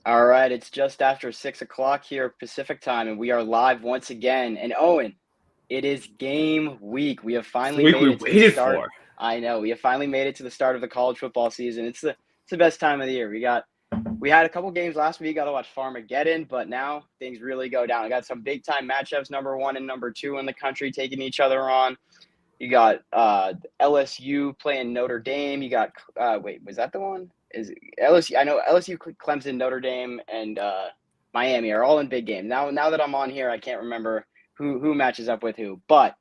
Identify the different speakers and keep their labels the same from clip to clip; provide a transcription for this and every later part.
Speaker 1: All right, it's just after 6 o'clock here Pacific time, and we are live once again. And Owen, it is game week. We have
Speaker 2: It's the
Speaker 1: finally
Speaker 2: week
Speaker 1: made
Speaker 2: we
Speaker 1: it to the
Speaker 2: waited
Speaker 1: start.
Speaker 2: for.
Speaker 1: I know we have finally made it to the start of the college football season. It's the best time of the year. We had a couple games last week. Got to watch Farmageddon, but now things really go down. I got some big time matchups. Number one and number two in the country taking each other on. You got LSU playing Notre Dame. You got wait, was that the one? Is LSU? I know LSU, Clemson, Notre Dame, and Miami are all in big game. Now that I'm on here, I can't remember who matches up with who. But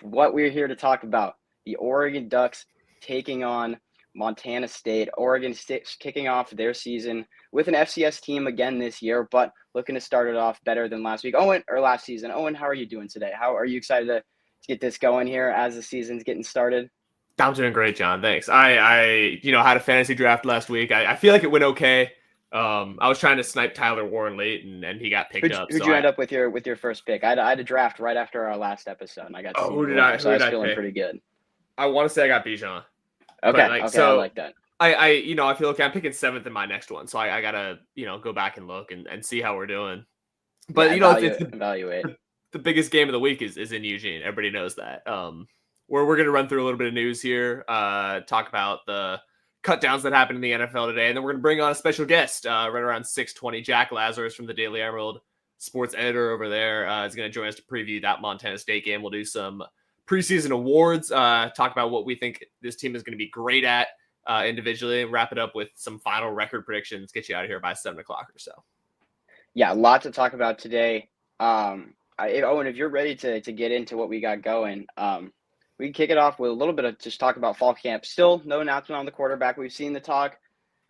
Speaker 1: what we're here to talk about: the Oregon Ducks taking on Montana State. Oregon State kicking off their season with an FCS team again this year, but looking to start it off better than last week. Owen, or last season. Owen, how are you doing today? How are you excited to get this going here as the season's getting started?
Speaker 2: I'm doing great, John. Thanks. I had a fantasy draft last week. I feel like it went okay. I was trying to snipe Tyler Warren late, and he got picked up.
Speaker 1: Who'd
Speaker 2: So
Speaker 1: you end up with your first pick? I had a draft right after our last episode, and I got
Speaker 2: who
Speaker 1: CD
Speaker 2: did I
Speaker 1: Lamb, so
Speaker 2: who
Speaker 1: I
Speaker 2: did
Speaker 1: was
Speaker 2: I
Speaker 1: feeling
Speaker 2: pick?
Speaker 1: pretty good.
Speaker 2: I want to say I got Bijan, but
Speaker 1: Okay,
Speaker 2: like
Speaker 1: okay, I like that.
Speaker 2: I feel okay. I'm picking seventh in my next one, so I gotta go back and look and see how we're doing. But
Speaker 1: Yeah,
Speaker 2: it's
Speaker 1: evaluate.
Speaker 2: the biggest game of the week is in Eugene. Everybody knows that. We're gonna run through a little bit of news here, talk about the cut downs that happened in the NFL today, and then we're gonna bring on a special guest right around 6:20. Jack Lazarus from the Daily Emerald, sports editor over there, is gonna join us to preview that Montana State game. We'll do some preseason awards, talk about what we think this team is gonna be great at individually, and wrap it up with some final record predictions. Get you out of here by 7 o'clock or so.
Speaker 1: Yeah, lots to talk about today. Owen, if you're ready to get into what we got going, we can kick it off with a little bit of just talk about fall camp. Still no announcement on the quarterback. We've seen the talk.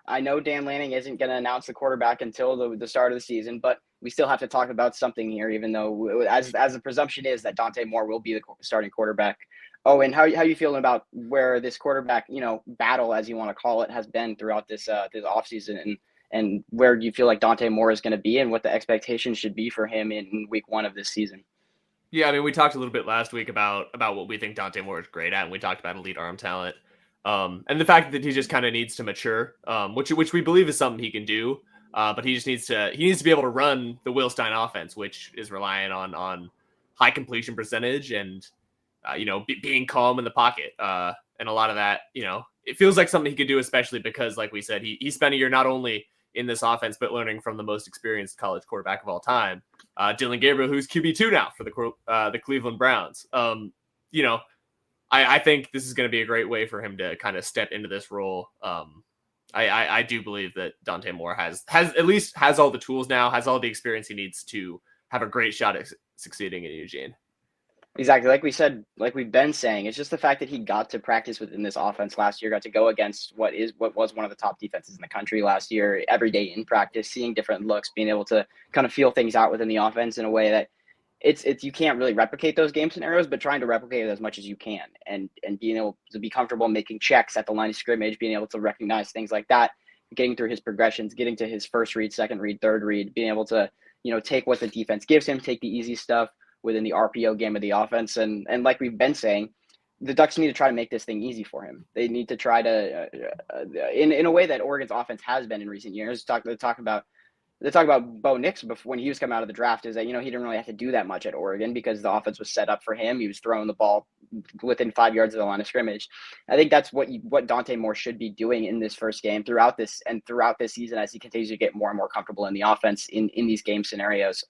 Speaker 1: I know Dan Lanning isn't going to announce the quarterback until the start of the season, but we still have to talk about something here, even though as the presumption is that Dante Moore will be the starting quarterback. Oh, and how you feeling about where this quarterback, battle, as you want to call it, has been throughout this offseason, and where do you feel like Dante Moore is going to be and what the expectations should be for him in week one of this season?
Speaker 2: Yeah, I mean, we talked a little bit last week about what we think Dante Moore is great at, and we talked about elite arm talent, and the fact that he just kind of needs to mature, which we believe is something he can do, but he just needs to be able to run the Will Stein offense, which is relying on high completion percentage and being calm in the pocket, and a lot of that, it feels like something he could do, especially because, like we said, he spent a year not only in this offense but learning from the most experienced college quarterback of all time. Dylan Gabriel, who's QB2 now for the Cleveland Browns. I think this is going to be a great way for him to kind of step into this role. I do believe that Dante Moore has at least has all the tools now, has all the experience he needs to have a great shot at succeeding in Eugene.
Speaker 1: Exactly. Like we said, like we've been saying, it's just the fact that he got to practice within this offense last year, got to go against what was one of the top defenses in the country last year, every day in practice, seeing different looks, being able to kind of feel things out within the offense in a way that it's you can't really replicate those game scenarios, but trying to replicate it as much as you can, and being able to be comfortable making checks at the line of scrimmage, being able to recognize things like that, getting through his progressions, getting to his first read, second read, third read, being able to take what the defense gives him, take the easy stuff within the RPO game of the offense. And like we've been saying, the Ducks need to try to make this thing easy for him. They need to try to, in a way that Oregon's offense has been in recent years. They talk about Bo Nix before when he was coming out of the draft is that he didn't really have to do that much at Oregon because the offense was set up for him. He was throwing the ball within 5 yards of the line of scrimmage. I think that's what Dante Moore should be doing in this first game throughout this season as he continues to get more and more comfortable in the offense in these game scenarios.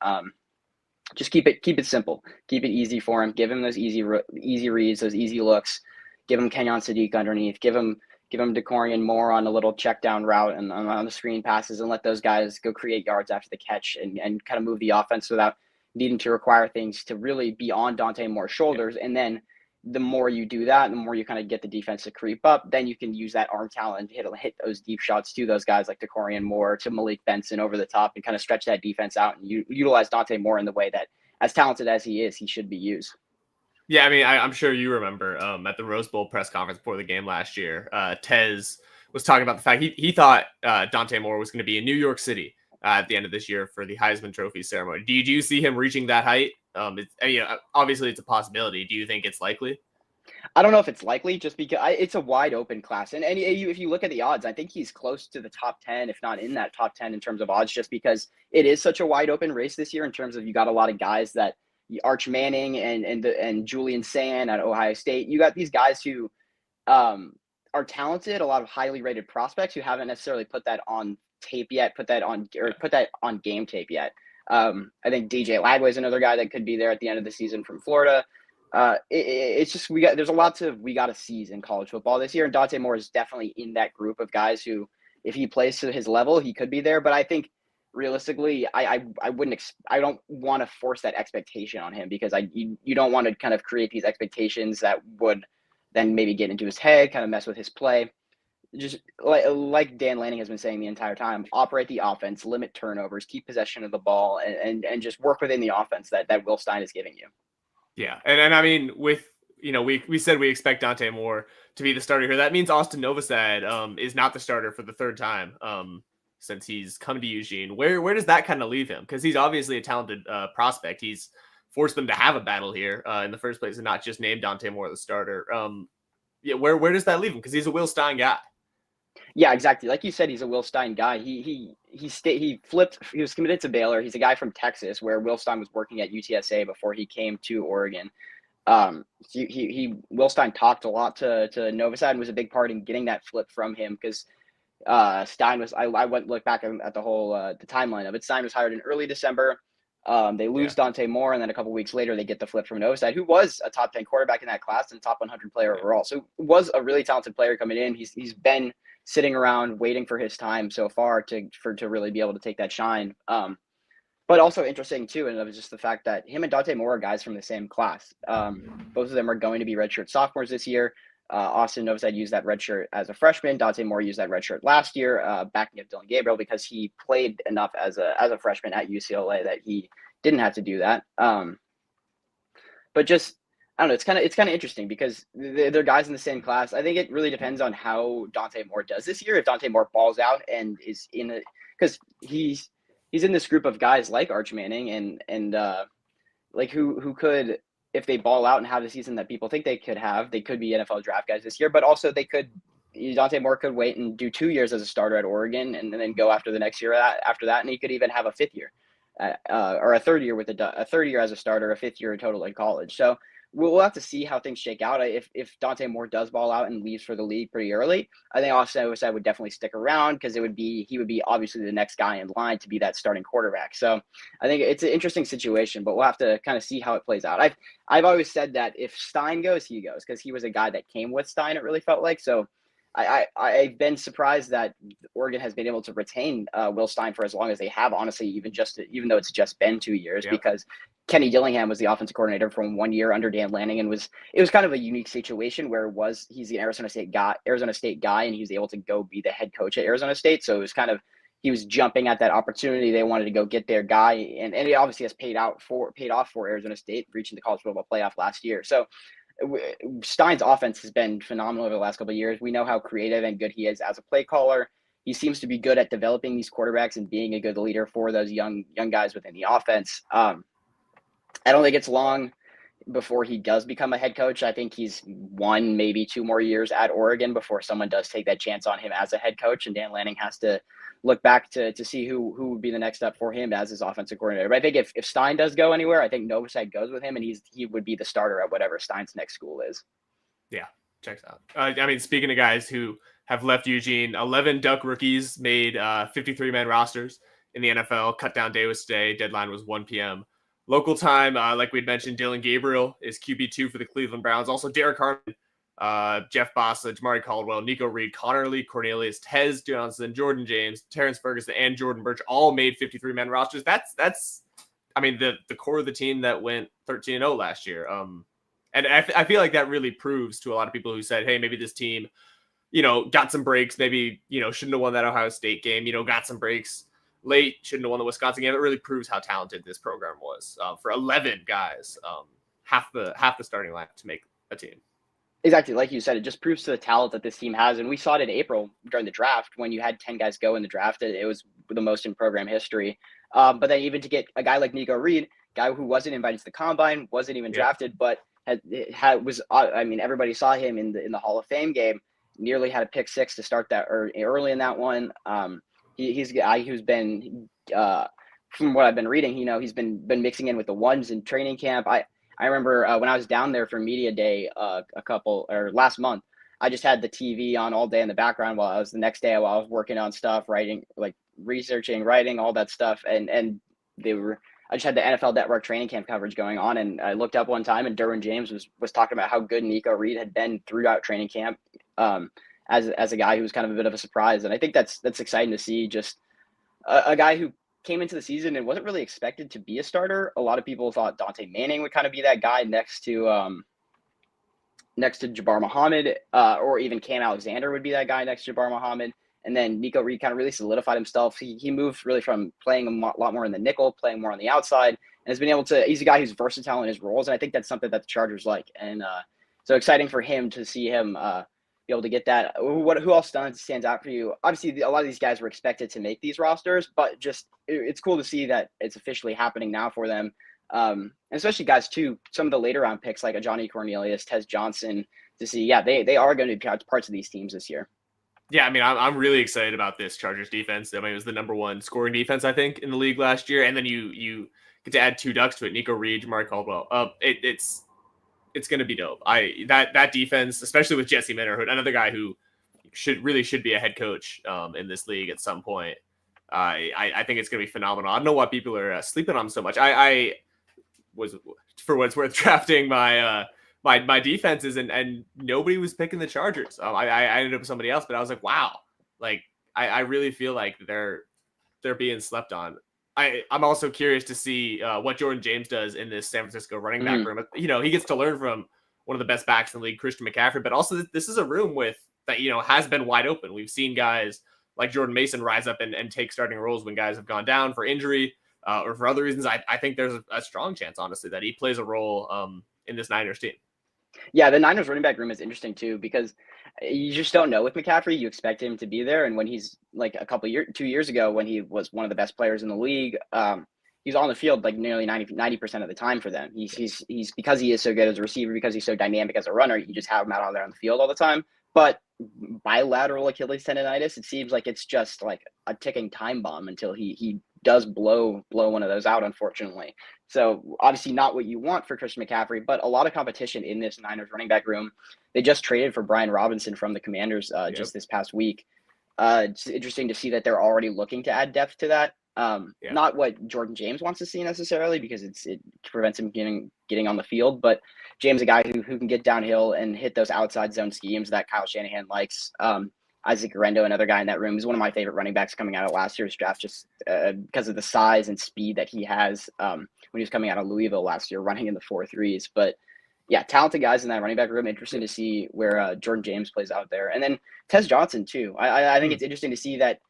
Speaker 1: Just keep it simple. Keep it easy for him. Give him those easy reads, those easy looks. Give him Kenyon Sadiq underneath. Give him DeCorian Moore on a little check down route and on the screen passes, and let those guys go create yards after the catch and kind of move the offense without needing to require things to really be on Dante Moore's shoulders. And then the more you do that, the more you kind of get the defense to creep up, then you can use that arm talent to hit those deep shots to those guys like DeCorian Moore, to Malik Benson over the top, and kind of stretch that defense out and utilize Dante Moore in the way that, as talented as he is, he should be used.
Speaker 2: Yeah, I mean, I'm sure you remember at the Rose Bowl press conference before the game last year, Tez was talking about the fact he thought Dante Moore was going to be in New York City at the end of this year for the Heisman Trophy ceremony. Do you see him reaching that height? Obviously it's a possibility. Do you think it's likely?
Speaker 1: I don't know if it's likely, just because it's a wide open class, and if you look at the odds, I think he's close to the top 10, if not in that top 10 in terms of odds, just because it is such a wide open race this year. In terms of, you got a lot of guys that Arch Manning and Julian Sand at Ohio State. You got these guys who are talented, a lot of highly rated prospects who haven't necessarily put that on tape yet, put that on game tape yet. I think DJ Lagway is another guy that could be there at the end of the season from Florida. It's just, there's a lot we got to seize in college football this year, and Dante Moore is definitely in that group of guys who, if he plays to his level, he could be there. But I think realistically, I don't want to force that expectation on him, because you don't want to kind of create these expectations that would then maybe get into his head, kind of mess with his play. Just like Dan Lanning has been saying the entire time, operate the offense, limit turnovers, keep possession of the ball, and just work within the offense that Will Stein is giving you.
Speaker 2: Yeah, and I mean, with we said we expect Dante Moore to be the starter here. That means Austin Novosad is not the starter for the third time since he's come to Eugene. Where does that kind of leave him? Because he's obviously a talented prospect. He's forced them to have a battle here in the first place, and not just name Dante Moore the starter. Yeah, where does that leave him? Because he's a Will Stein guy.
Speaker 1: Yeah, exactly. Like you said, he's a Will Stein guy. He flipped. He was committed to Baylor. He's a guy from Texas, where Will Stein was working at UTSA before he came to Oregon. Will Stein talked a lot to Novosad and was a big part in getting that flip from him, because Stein was. I went look back at the whole the timeline of it. Stein was hired in early December. They lose Dante Moore, and then a couple weeks later, they get the flip from Novosad, who was a top 10 quarterback in that class and top 100 player overall. So was a really talented player coming in. He's been sitting around waiting for his time so far to really be able to take that shine. But also interesting too, and it was just the fact that him and Dante Moore are guys from the same class. Both of them are going to be redshirt sophomores this year. Austin Novosad used that redshirt as a freshman. Dante Moore used that redshirt last year, backing up Dylan Gabriel, because he played enough as a freshman at UCLA that he didn't have to do that. But just, I don't know, it's kind of interesting, because they're guys in the same class. I think it really depends on how Dante Moore does this year. If Dante Moore balls out and is in it, because he's in this group of guys like Arch Manning and like who could, if they ball out and have the season that people think they could have, they could be NFL draft guys this year. But also Dante Moore could wait and do 2 years as a starter at Oregon, and then go after the next year after that, and he could even have a fifth year, or a third year a third year as a starter, a fifth year in total in college. So we'll have to see how things shake out. If Dante Moore does ball out and leaves for the league pretty early, I think Austin Novosad would definitely stick around, because he would be obviously the next guy in line to be that starting quarterback. So I think it's an interesting situation, but we'll have to kind of see how it plays out. I've always said that if Stein goes, he goes, because he was a guy that came with Stein, it really felt like. So I've been surprised that Oregon has been able to retain Will Stein for as long as they have, honestly, even though it's just been 2 years, because Kenny Dillingham was the offensive coordinator from 1 year under Dan Lanning, and it was kind of a unique situation where he's the Arizona State guy, and he was able to go be the head coach at Arizona State. So it was kind of, he was jumping at that opportunity. They wanted to go get their guy, and it obviously has paid off for Arizona State, reaching the college football playoff last year. So Stein's offense has been phenomenal over the last couple of years. We know how creative and good he is as a play caller. He seems to be good at developing these quarterbacks and being a good leader for those young guys within the offense. I don't think it's long before he does become a head coach. I think he's 1, maybe 2 more years at Oregon before someone does take that chance on him as a head coach, and Dan Lanning has to look back to see who would be the next step for him as his offensive coordinator. But I think if Stein does go anywhere, I think Novosad goes with him, and he would be the starter at whatever Stein's next school is.
Speaker 2: Yeah, checks out. I mean, speaking of guys who have left Eugene, 11 Duck rookies made 53-man rosters in the NFL. Cut down day was today. Deadline was 1 p.m. Local time, like we'd mentioned, Dylan Gabriel is QB2 for the Cleveland Browns. Also, Derek Harmon, Jeff Bossa, Jamari Caldwell, Nico Reed, Connor Lee, Cornelius, Tez Johnson, Jordan James, Terrence Ferguson, and Jordan Birch all made 53-man rosters. That's I mean, the core of the team that went 13-0 last year. And I feel like that really proves to a lot of people who said, hey, maybe this team, got some breaks, maybe, shouldn't have won that Ohio State game, got some breaks late, shouldn't have won the Wisconsin game. It really proves how talented this program was for 11 guys, half the starting lineup to make a team.
Speaker 1: Exactly. Like you said, it just proves to the talent that this team has. And we saw it in April during the draft when you had 10 guys go in the draft. It was the most in program history. But then even to get a guy like Nico Reed, guy who wasn't invited to the combine, wasn't even drafted, but I mean, everybody saw him in the Hall of Fame game. Nearly had a pick six to start that or early in that one. He's a guy who's been from what I've been reading, he's been mixing in with the ones in training camp. I remember when I was down there for media day last month. I just had the TV on all day in the background while I was working on stuff, writing, like researching, writing, all that stuff, and I just had the NFL Network training camp coverage going on, and I looked up one time, and Derwin James was talking about how good Nico Reed had been throughout training camp, as a guy who was kind of a bit of a surprise, and I think that's exciting to see. Just a guy who came into the season and wasn't really expected to be a starter. A lot of people thought Dante Manning would kind of be that guy next to Jabbar Muhammad, or even Cam Alexander would be that guy next to Jabbar Muhammad. And then Nico Reed kind of really solidified himself. He moved really from playing a lot more in the nickel, playing more on the outside, and has been able to. He's a guy who's versatile in his roles, and I think that's something that the Chargers like. And so exciting for him to see him be able to get that. Who else stands out for you? Obviously, a lot of these guys were expected to make these rosters, but just it's cool to see that it's officially happening now for them. And especially guys too, some of the later round picks like a Johnny Cornelius, Tez Johnson, to see, they are going to be parts of these teams this year.
Speaker 2: Yeah, I mean, I'm really excited about this Chargers defense. I mean, it was the number one scoring defense, I think, in the league last year. And then you get to add two ducks to it, Nico Reed, Jamari Caldwell. It's going to be dope. That defense, especially with Jesse Minterhood, another guy who should be a head coach in this league at some point. I think it's going to be phenomenal. I don't know why people are sleeping on him so much. I was, for what it's worth, drafting my defenses, and nobody was picking the Chargers. I ended up with somebody else, but I was like, wow, like I really feel like they're being slept on. I'm also curious to see what Jordan James does in this San Francisco running back room. He gets to learn from one of the best backs in the league, Christian McCaffrey, but also this is a room that has been wide open. We've seen guys like Jordan Mason rise up and take starting roles when guys have gone down for injury or for other reasons. I think there's a strong chance, honestly, that he plays a role in this Niners team.
Speaker 1: Yeah, the Niners running back room is interesting too, because you just don't know with McCaffrey. You expect him to be there, and when he's like 2 years ago, when he was one of the best players in the league, he's on the field like nearly 90% of the time for them. He's because he is so good as a receiver, because he's so dynamic as a runner, you just have him out there on the field all the time. But bilateral Achilles tendonitis, it seems like it's just like a ticking time bomb until he does blow one of those out, unfortunately. So obviously not what you want for Christian McCaffrey, but a lot of competition in this Niners running back room. They just traded for Brian Robinson from the Commanders just this past week. It's interesting to see that they're already looking to add depth to that. Not what Jordan James wants to see necessarily, because it prevents him getting on the field, but James, a guy who can get downhill and hit those outside zone schemes that Kyle Shanahan likes. Isaac Guerrero, another guy in that room, is one of my favorite running backs coming out of last year's draft, just because of the size and speed that he has when he was coming out of Louisville last year, running in the 4.3s. But yeah, talented guys in that running back room. Interesting to see where Jordan James plays out there. And then Tez Johnson too. I think it's interesting to see that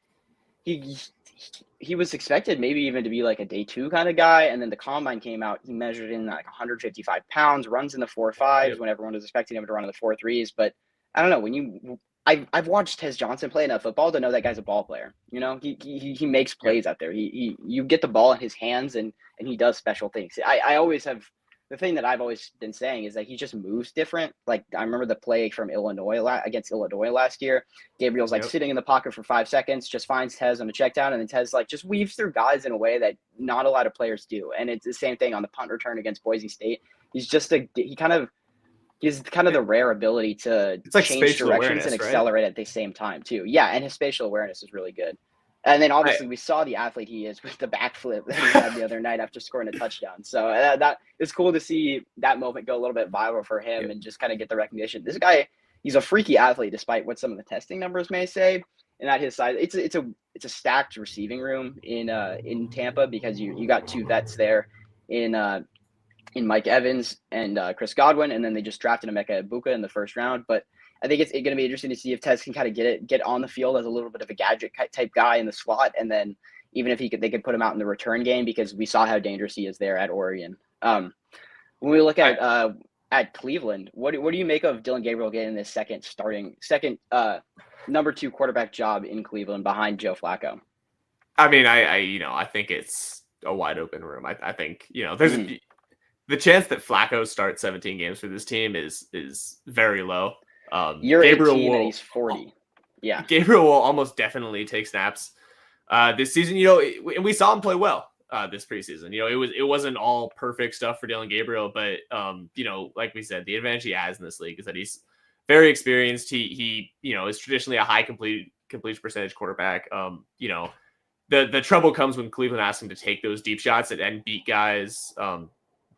Speaker 1: he was expected maybe even to be like a day two kind of guy. And then the combine came out. He measured in like 155 pounds, runs in the 4.5s when everyone was expecting him to run in the 4.3s. But I don't know, I've watched Tez Johnson play enough football to know that guy's a ball player. He makes plays out there. You get the ball in his hands and he does special things. I always have, the thing that I've always been saying is that he just moves different. Like I remember the play from against Illinois last year. Gabriel's like sitting in the pocket for 5 seconds, just finds Tez on a check down, and then Tez like just weaves through guys in a way that not a lot of players do. And it's the same thing on the punt return against Boise State. He's kind of the rare ability to
Speaker 2: like
Speaker 1: change directions and accelerate at the same time too. Yeah, and his spatial awareness is really good. And then obviously we saw the athlete he is with the backflip that he had the other night after scoring a touchdown. So that it's cool to see that moment go a little bit viral for him and just kind of get the recognition. This guy, he's a freaky athlete, despite what some of the testing numbers may say. And at his size, it's a stacked receiving room in Tampa, because you got two vets there in Mike Evans and Chris Godwin, and then they just drafted Emeka Egbuka in the first round. But I think it's going to be interesting to see if Tez can kind of get on the field as a little bit of a gadget type guy in the slot, and then even if they could put him out in the return game, because we saw how dangerous he is there at Oregon. When we look at Cleveland, what do you make of Dylan Gabriel getting this second number 2 quarterback job in Cleveland behind Joe Flacco?
Speaker 2: I mean, I think it's a wide open room. I think there's the chance that Flacco starts 17 games for this team is very low.
Speaker 1: You're
Speaker 2: Gabriel
Speaker 1: 18 and
Speaker 2: will
Speaker 1: he's 40. Yeah.
Speaker 2: Gabriel will almost definitely take snaps this season. You know, and we saw him play well this preseason. You know, it wasn't all perfect stuff for Dylan Gabriel, but you know, like we said, the advantage he has in this league is that he's very experienced. He you know, is traditionally a high completion percentage quarterback. You know, the trouble comes when Cleveland asks him to take those deep shots and beat guys,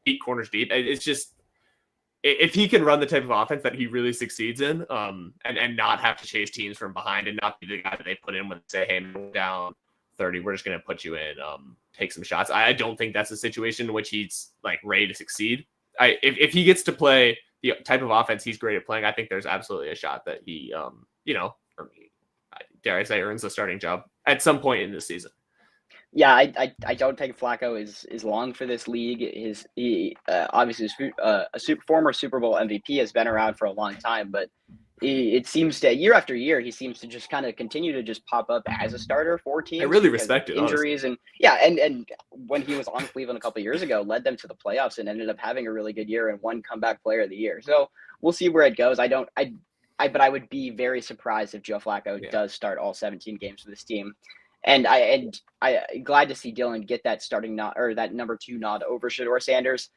Speaker 2: beat corners deep. It's just, if he can run the type of offense that he really succeeds in, and not have to chase teams from behind and not be the guy that they put in when they say, hey, we're down 30, we're just going to put you in, take some shots. I don't think that's a situation in which he's like ready to succeed. If he gets to play the type of offense he's great at playing, I think there's absolutely a shot that he, you know, dare I say, earns a starting job at some point in this season.
Speaker 1: Yeah, I don't think Flacco is long for this league. He obviously is a former Super Bowl MVP, has been around for a long time, but it seems to year after year he seems to just kind of continue to just pop up as a starter for teams.
Speaker 2: I really respect it.
Speaker 1: Injuries, honestly. And when he was on Cleveland a couple of years ago, led them to the playoffs and ended up having a really good year and won comeback player of the year. So we'll see where it goes. But I would be very surprised if Joe Flacco does start all 17 games for this team. And I glad to see Dylan get that starting nod, or that number 2 nod over Shedeur Sanders.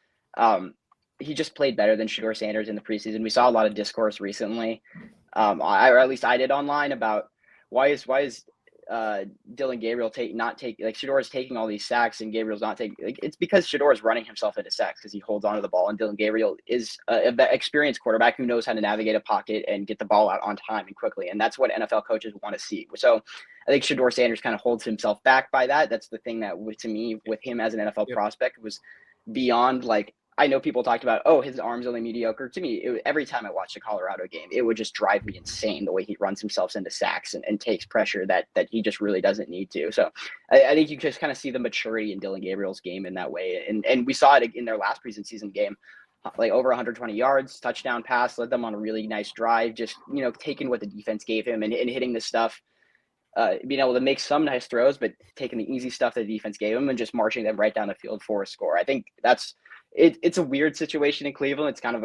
Speaker 1: He just played better than Shedeur Sanders in the preseason. We saw a lot of discourse recently, or at least I did online, about why is Dylan Gabriel Shedeur is taking all these sacks and Gabriel's not taking. Like, it's because Shedeur is running himself into sacks because he holds onto the ball, and Dylan Gabriel is an experienced quarterback who knows how to navigate a pocket and get the ball out on time and quickly, and that's what NFL coaches want to see. So I think Shedeur Sanders kind of holds himself back by that. That's the thing that, to me, with him as an NFL prospect, was beyond, like, I know people talked about, oh, his arm's only mediocre. To me, every time I watched a Colorado game, it would just drive me insane the way he runs himself into sacks and takes pressure that he just really doesn't need to. So I think you just kind of see the maturity in Dylan Gabriel's game in that way. And we saw it in their last preseason game, like over 120 yards, touchdown pass, led them on a really nice drive, just, you know, taking what the defense gave him and hitting the stuff. Being able to make some nice throws, but taking the easy stuff that the defense gave him and just marching them right down the field for a score. I think that's it. It's a weird situation in Cleveland. It's kind of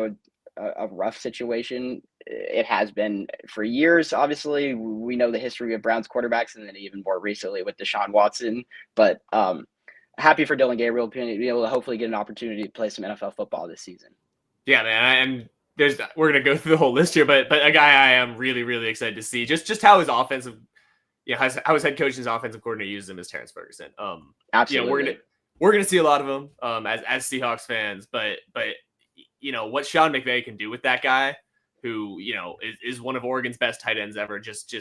Speaker 1: a rough situation. It has been for years. Obviously, we know the history of Browns quarterbacks, and then even more recently with Deshaun Watson. But happy for Dylan Gabriel to be able to hopefully get an opportunity to play some NFL football this season.
Speaker 2: Yeah, man. And we're gonna go through the whole list here, but a guy I am really, really excited to see just how his offensive. Yeah, how his head coach and his offensive coordinator uses him is Terrence Ferguson.
Speaker 1: Absolutely.
Speaker 2: You know, we're gonna see a lot of him as Seahawks fans, but you know what Sean McVay can do with that guy, who, you know, is one of Oregon's best tight ends ever. Just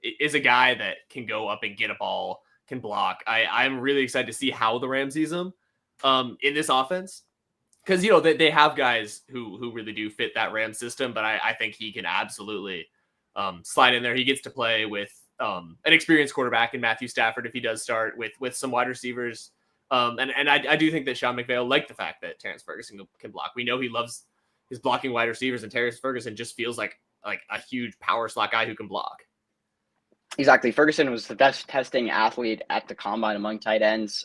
Speaker 2: is a guy that can go up and get a ball, can block. I'm really excited to see how the Rams use him in this offense, because, you know, they have guys who really do fit that Rams system, but I think he can absolutely slide in there. He gets to play with an experienced quarterback in Matthew Stafford if he does start, with some wide receivers. And I do think that Sean McVay will like the fact that Terrence Ferguson can block. We know he loves his blocking wide receivers, and Terrence Ferguson just feels like a huge power slot guy who can block.
Speaker 1: Exactly. Ferguson was the best testing athlete at the combine among tight ends.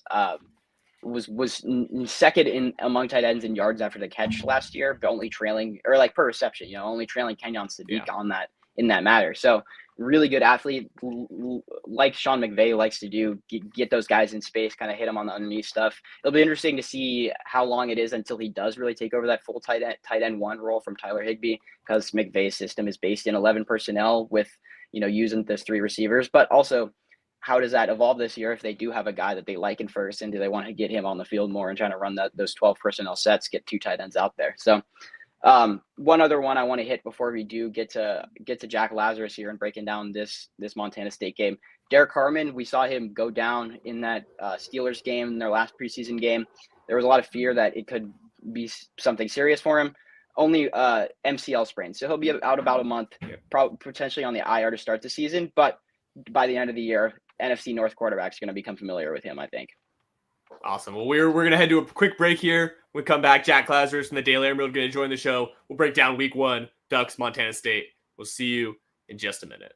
Speaker 1: Was second among tight ends in yards after the catch last year, but only trailing, or like per reception, you know, only trailing Kenyon Sadiq on that in that matter. So really good athlete, like Sean McVay likes to do, get those guys in space, kind of hit them on the underneath stuff. It'll be interesting to see how long it is until he does really take over that full tight end 1 role from Tyler Higbee, because McVay's system is based in 11 personnel with, you know, using those 3 receivers. But also, how does that evolve this year if they do have a guy that they like in Ferguson? Do they want to get him on the field more and trying to run those 12 personnel sets, get 2 tight ends out there? So one other one I want to hit before we do get to Jack Lazarus here and breaking down this Montana State game. Derek Harmon, we saw him go down in that Steelers game, in their last preseason game. There was a lot of fear that it could be something serious for him. Only MCL sprain, so he'll be out about a month, potentially on the IR to start the season. But by the end of the year, NFC North quarterback's going to become familiar with him, I think.
Speaker 2: Awesome. Well, we're going to head to a quick break here. When we come back, Jack Lazarus and the Daily Emerald are going to join the show. We'll break down week 1, Ducks, Montana State. We'll see you in just a minute.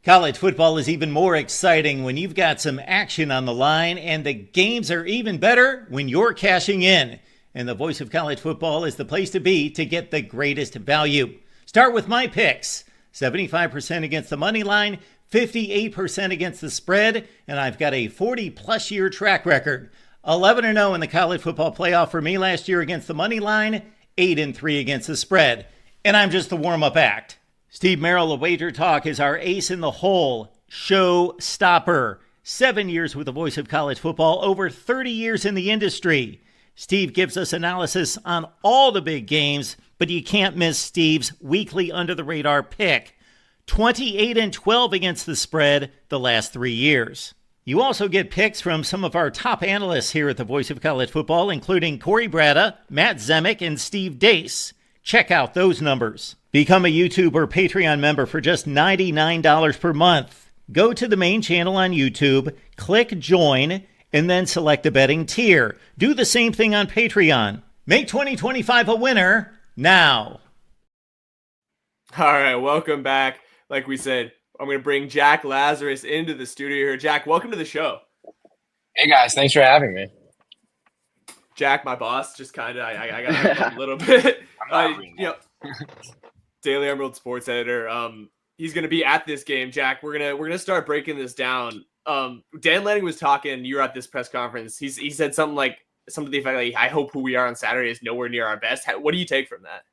Speaker 3: College football is even more exciting when you've got some action on the line, and the games are even better when you're cashing in. and the voice of college football is the place to be to get the greatest value. Start with my picks. 75% against the money line, 58% against the spread, and I've got a 40-plus year track record. 11-0 in the college football playoff for me last year against the money line, 8-3 against the spread. And I'm just the warm-up act. Steve Merrill of Wager Talk is our ace in the hole, show stopper. 7 years with the voice of college football, over 30 years in the industry. Steve gives us analysis on all the big games, but you can't miss Steve's weekly under-the-radar pick. 28-12 against the spread the last 3 years. You also get picks from some of our top analysts here at the Voice of College Football, including Corey Bratta, Matt Zemek, and Steve Dace. Check out those numbers. Become a YouTube or Patreon member for just $99 per month. Go to the main channel on YouTube, click Join, and then select a betting tier. Do the same thing on Patreon. Make 2025 a winner now.
Speaker 2: All right, welcome back. Like we said, I'm going to bring Jack Lazarus into the studio here. Jack, welcome to the show.
Speaker 4: Hey guys, thanks for having me.
Speaker 2: Jack, my boss, just kind of, I got a little bit. Daily Emerald sports editor. He's going to be at this game. Jack, we're gonna start breaking this down. Dan Lanning was talking. You were at this press conference. He said something to the effect like, "I hope who we are on Saturday is nowhere near our best." What do you take from that?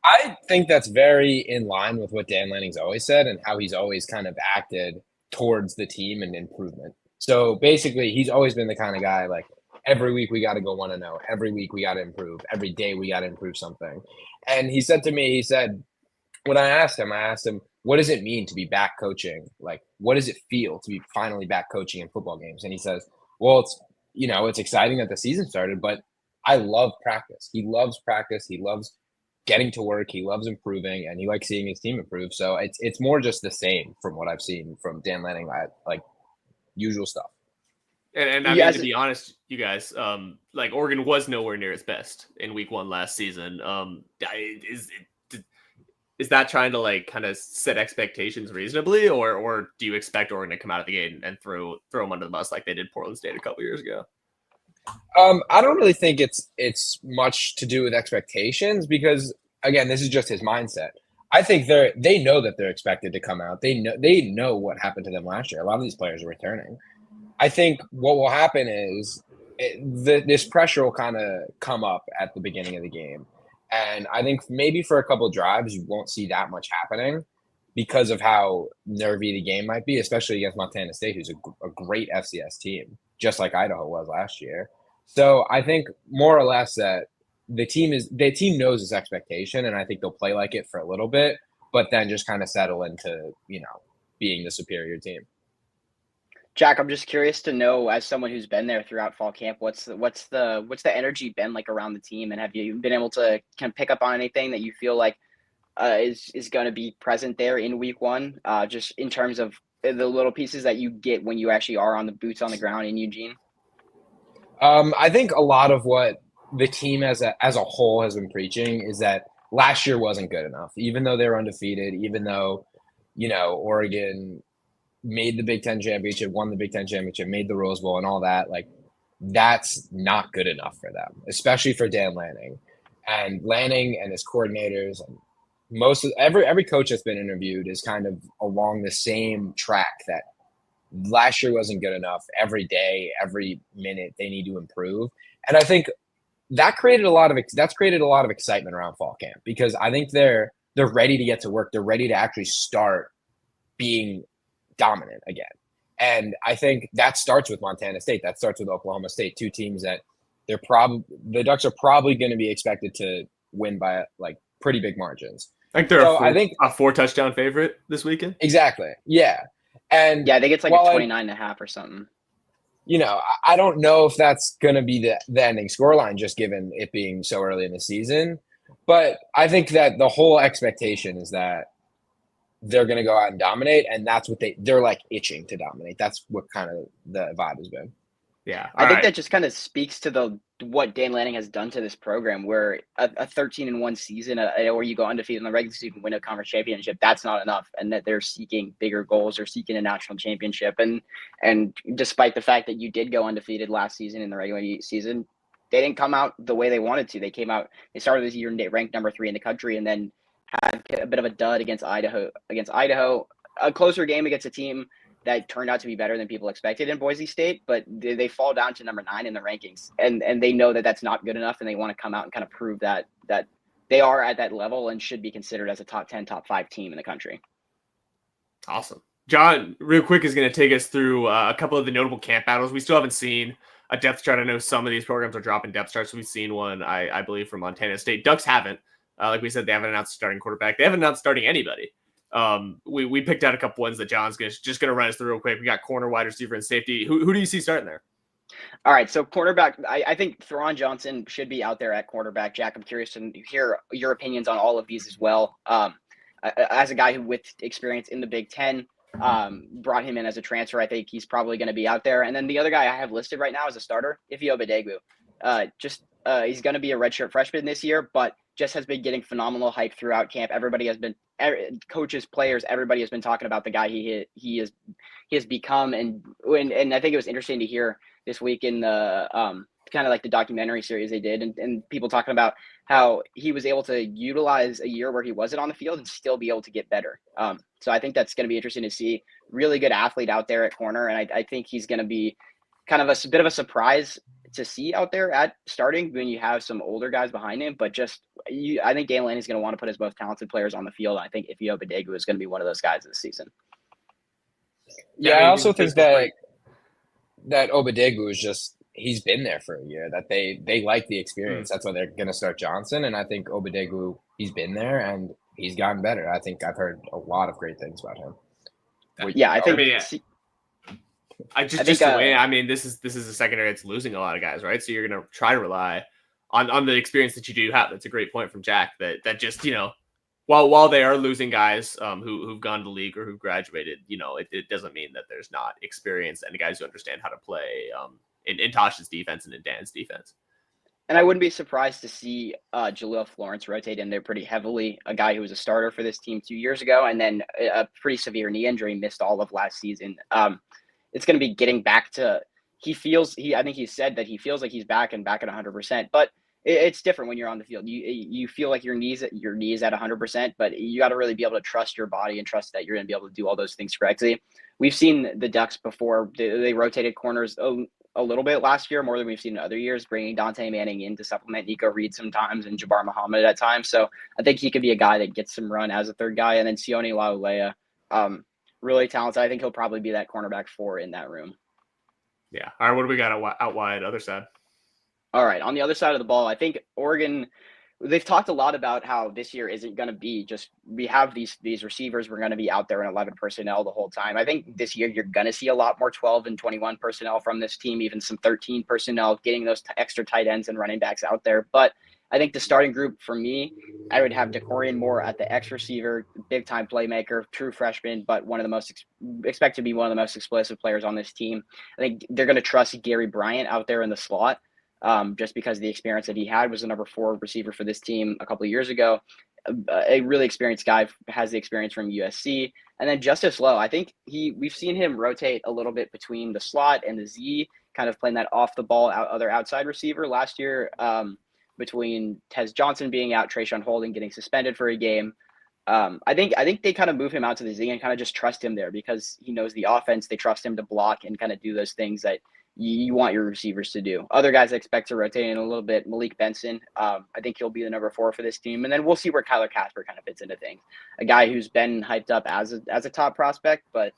Speaker 4: I think that's very in line with what Dan Lanning's always said and how he's always kind of acted towards the team and improvement. So basically, he's always been the kind of guy like every week we got to go 1-0. Every week we got to improve. Every day we got to improve something. And he said to me, when I asked him, what does it mean to be back coaching? Like, what does it feel to be finally back coaching in football games? And he says, well, it's exciting that the season started, but I love practice. He loves practice. He loves getting to work. He loves improving, and he likes seeing his team improve. So it's more just the same from what I've seen from Dan Lanning, like usual stuff.
Speaker 2: And I mean, to be honest, you guys, like Oregon was nowhere near its best in week 1 last season. Is that trying to like kind of set expectations reasonably, or do you expect Oregon to come out of the gate and throw them under the bus like they did Portland State a couple years ago?
Speaker 4: I don't really think it's much to do with expectations because, again, this is just his mindset. I think they know that they're expected to come out. They know what happened to them last year. A lot of these players are returning. I think what will happen is this pressure will kind of come up at the beginning of the game. And I think maybe for a couple of drives, you won't see that much happening because of how nervy the game might be, especially against Montana State, who's a great FCS team, just like Idaho was last year. So I think more or less that the team knows its expectation, and I think they'll play like it for a little bit, but then just kind of settle into, being the superior team.
Speaker 1: Jack, I'm just curious to know, as someone who's been there throughout fall camp, what's the energy been like around the team, and have you been able to kind of pick up on anything that you feel like is going to be present there in week 1, just in terms of the little pieces that you get when you actually are on the boots on the ground in Eugene?
Speaker 4: I think a lot of what the team as a whole has been preaching is that last year wasn't good enough, even though they were undefeated, even though, Oregon made the Big Ten championship, won the Big Ten championship, made the Rose Bowl and all that. Like, that's not good enough for them, especially for Dan Lanning. And Lanning and his coordinators and every coach that's been interviewed is kind of along the same track that last year wasn't good enough. Every day, every minute, they need to improve. And I think that's created a lot of excitement around fall camp because I think they're ready to get to work. They're ready to actually start being dominant again. And I think that starts with Montana State. That starts with Oklahoma State, 2 teams that the Ducks are probably going to be expected to win by like pretty big margins.
Speaker 2: I think they're a 4-touchdown favorite this weekend.
Speaker 4: Exactly. Yeah. And
Speaker 1: yeah, I think it's like a 29.5 or something.
Speaker 4: I don't know if that's going to be the ending scoreline, just given it being so early in the season. But I think that the whole expectation is that they're going to go out and dominate, and that's what they're like itching to dominate. That's what kind of the vibe has been.
Speaker 2: Yeah,
Speaker 1: I think that just kind of speaks to what Dan Lanning has done to this program, where a 13-1 season, where you go undefeated in the regular season, win a conference championship, that's not enough, and that they're seeking bigger goals, or seeking a national championship. And despite the fact that you did go undefeated last season in the regular season, they didn't come out the way they wanted to. They started this year ranked number 3 in the country, and then had a bit of a dud against Idaho. A closer game against a team that turned out to be better than people expected in Boise State, but they fall down to number 9 in the rankings, and they know that that's not good enough, and they want to come out and kind of prove that they are at that level and should be considered as a top 10, top 5 team in the country.
Speaker 2: Awesome. John, real quick, is going to take us through a couple of the notable camp battles. We still haven't seen a depth chart. I know some of these programs are dropping depth charts. We've seen one, I believe, from Montana State. Ducks haven't. Like we said, they haven't announced starting quarterback. They haven't announced starting anybody. We picked out a couple ones that John's just going to run us through real quick. We got corner, wide receiver, and safety. Who do you see starting there?
Speaker 1: All right, so cornerback, I think Theron Johnson should be out there at cornerback. Jack, I'm curious to hear your opinions on all of these as well. As a guy who with experience in the Big Ten, brought him in as a transfer, I think he's probably going to be out there. And then the other guy I have listed right now as a starter, Ifeoma Odegwu. He's going to be a redshirt freshman this year, but just has been getting phenomenal hype throughout camp. Everybody has been, coaches, players, everybody has been talking about the guy he has become. And I think it was interesting to hear this week in the kind of like the documentary series they did, and people talking about how he was able to utilize a year where he wasn't on the field and still be able to get better. So I think that's going to be interesting to see. Really good athlete out there at corner, and I think he's going to be kind of a bit of a surprise to see out there at starting when you have some older guys behind him. But I think Dan Lanning is going to want to put his most talented players on the field. I think Ifeoma Odegwu is going to be one of those guys this season.
Speaker 4: Yeah, I also think that Obadegu is just, he's been there for a year, that they like the experience. That's why they're going to start Johnson. And I think Obadegu, he's been there and he's gotten better. I think I've heard a lot of great things about him.
Speaker 1: Yeah, I think.
Speaker 2: This is a secondary that's losing a lot of guys, right? So you're going to try to rely on the experience that you do have. That's a great point from Jack. That just, while they are losing guys who've gone to the league or who graduated, it doesn't mean that there's not experience and guys who understand how to play in Tosh's defense and in Dan's defense.
Speaker 1: And I wouldn't be surprised to see Jaleel Florence rotate in there pretty heavily, a guy who was a starter for this team 2 years ago, and then a pretty severe knee injury, missed all of last season. It's going to be getting back to, I think he said that he feels like he's back at 100%, but it's different when you're on the field. You feel like your knees at 100%, but you got to really be able to trust your body and trust that you're going to be able to do all those things correctly. We've seen the Ducks before. They rotated corners a little bit last year, more than we've seen in other years, bringing Dante Manning in to supplement Nico Reed sometimes and Jabbar Muhammad at times. So I think he could be a guy that gets some run as a third guy. And then Sione Laulea, really talented. I think he'll probably be that cornerback 4 in that room.
Speaker 2: Yeah. All right. What do we got out wide, other side?
Speaker 1: All right. On the other side of the ball, I think Oregon, they've talked a lot about how this year isn't going to be just, we have these receivers, we're going to be out there in 11 personnel the whole time. I think this year you're going to see a lot more 12 and 21 personnel from this team, even some 13 personnel, getting those extra tight ends and running backs out there. But I think the starting group for me, I would have DeCorian Moore at the X receiver, big time playmaker, true freshman, but one of the most expect to be one of the most explosive players on this team. I think they're going to trust Gary Bryant out there in the slot. Just because the experience that he had, was the number 4 receiver for this team a couple of years ago. A really experienced guy, has the experience from USC. And then Justice Lowe, I think we've seen him rotate a little bit between the slot and the Z, kind of playing that off the ball other outside receiver last year, between Tez Johnson being out, Trayshawn Holden getting suspended for a game. I think they kind of move him out to the Z and kind of just trust him there because he knows the offense. They trust him to block and kind of do those things that you want your receivers to do. Other guys I expect to rotate in a little bit. Malik Benson, I think he'll be the number 4 for this team. And then we'll see where Kyler Casper kind of fits into things. A guy who's been hyped up as a top prospect, but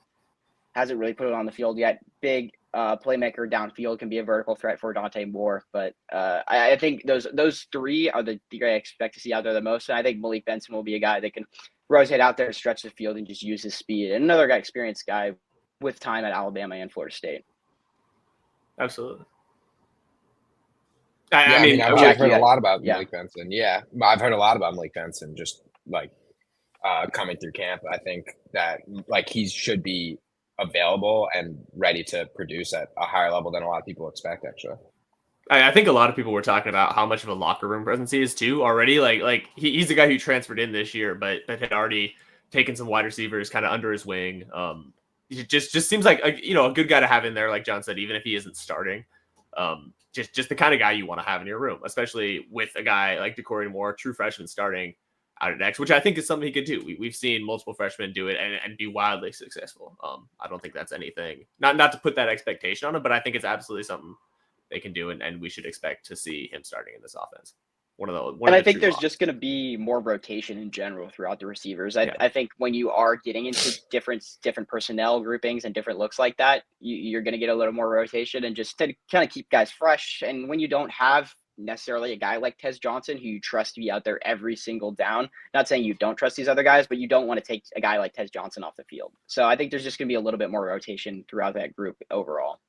Speaker 1: hasn't really put it on the field yet. Big playmaker downfield, can be a vertical threat for Dante Moore. But I think those 3 are the guy I expect to see out there the most. And I think Malik Benson will be a guy that can rotate out there, stretch the field, and just use his speed. And another guy, experienced guy with time at Alabama and Florida State.
Speaker 2: Absolutely.
Speaker 4: I've heard a lot about Malik Benson. Yeah, I've heard a lot about Malik Benson just like coming through camp. I think that he should be available and ready to produce at a higher level than a lot of people expect, actually.
Speaker 2: I think a lot of people were talking about how much of a locker room presence he is too already. He's the guy who transferred in this year, but had already taken some wide receivers kind of under his wing. It just seems like a good guy to have in there, like John said, even if he isn't starting. Just the kind of guy you want to have in your room, especially with a guy like DeCorey Moore, true freshman starting out at X, which I think is something he could do. We've seen multiple freshmen do it and be wildly successful. I don't think that's anything, not to put that expectation on him, but I think it's absolutely something they can do, and we should expect to see him starting in this offense.
Speaker 1: And I think there's just going to be more rotation in general throughout the receivers. I think when you are getting into different personnel groupings and different looks like that, you're going to get a little more rotation and just to kind of keep guys fresh. And when you don't have necessarily a guy like Tez Johnson who you trust to be out there every single down, not saying you don't trust these other guys, but you don't want to take a guy like Tez Johnson off the field. So I think there's just going to be a little bit more rotation throughout that group overall.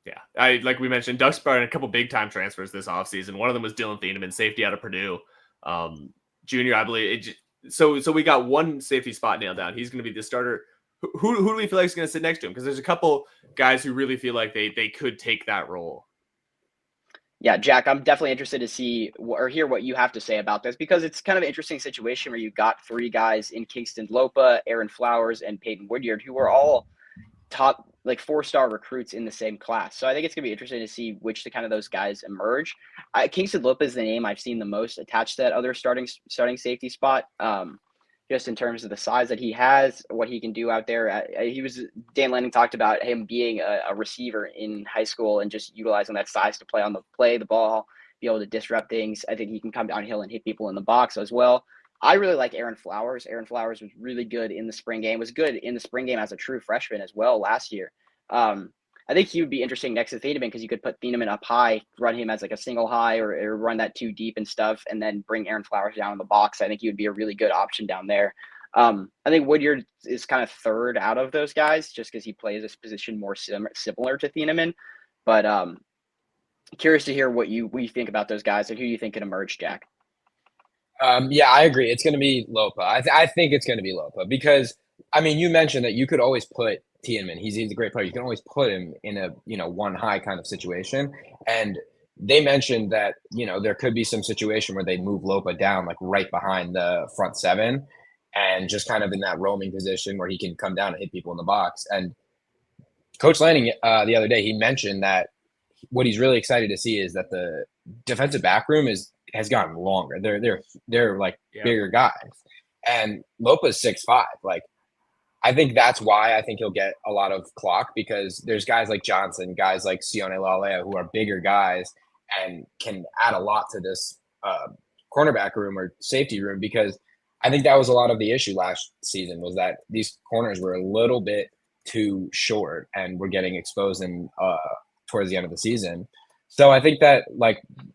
Speaker 2: Yeah, like we mentioned, Ducks brought in a couple big time transfers this offseason. One of them was Dylan Thieneman, safety out of Purdue, junior, I believe. So we got one safety spot nailed down. He's going to be the starter. Who do we feel like is going to sit next to him? Because there's a couple guys who really feel like they could take that role.
Speaker 1: Yeah, Jack, I'm definitely interested to see or hear what you have to say about this, because it's kind of an interesting situation where you've got three guys in Kingston Lopa, Aaron Flowers, and Peyton Woodyard, who are all top like 4-star recruits in the same class. So I think it's gonna be interesting to see which kind of those guys emerge. Kingston Lopa is the name I've seen the most attached to that other starting safety spot. Just in terms of the size that he has, what he can do out there. Dan Lanning talked about him being a receiver in high school and just utilizing that size to play the ball, be able to disrupt things. I think he can come downhill and hit people in the box as well. I really like Aaron Flowers. Aaron Flowers was really good in the spring game, as a true freshman as well last year. I think he would be interesting next to Thieneman because you could put Thieneman up high, run him as like a single high or run that too deep and stuff, and then bring Aaron Flowers down in the box. I think he would be a really good option down there. I think Woodyard is kind of third out of those guys just because he plays this position more similar to Thieneman. But curious to hear what you think about those guys and who you think can emerge, Jack.
Speaker 4: Yeah, I agree. It's going to be Lopa. I think it's going to be Lopa because, I mean, you mentioned that you could always put Tiedemann. He's a great player. You can always put him in a, one high kind of situation. And they mentioned that, there could be some situation where they move Lopa down like right behind the front seven and just kind of in that roaming position where he can come down and hit people in the box. And Coach Lanning, the other day, he mentioned that what he's really excited to see is that the defensive back room has gotten longer. They're like bigger guys, and Lopa's 6'5". Like, I think that's why I think he'll get a lot of clock because there's guys like Johnson, guys like Sione Lalea who are bigger guys and can add a lot to this cornerback room or safety room. Because I think that was a lot of the issue last season was that these corners were a little bit too short and were getting exposed in towards the end of the season. So I think that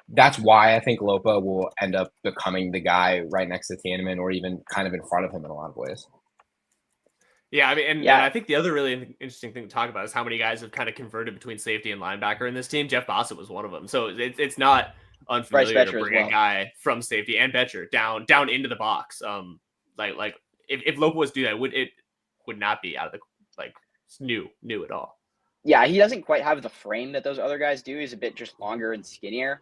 Speaker 4: that's why I think Lopa will end up becoming the guy right next to Thieneman or even kind of in front of him in a lot of ways.
Speaker 2: Yeah, I mean, and I think the other really interesting thing to talk about is how many guys have kind of converted between safety and linebacker in this team. Jeff Bossett was one of them. So it's not unfamiliar to bring a guy from safety and Betcher down into the box. Like if Lopa was to do that, it would not be out of the new at all.
Speaker 1: Yeah, he doesn't quite have the frame that those other guys do. He's a bit just longer and skinnier.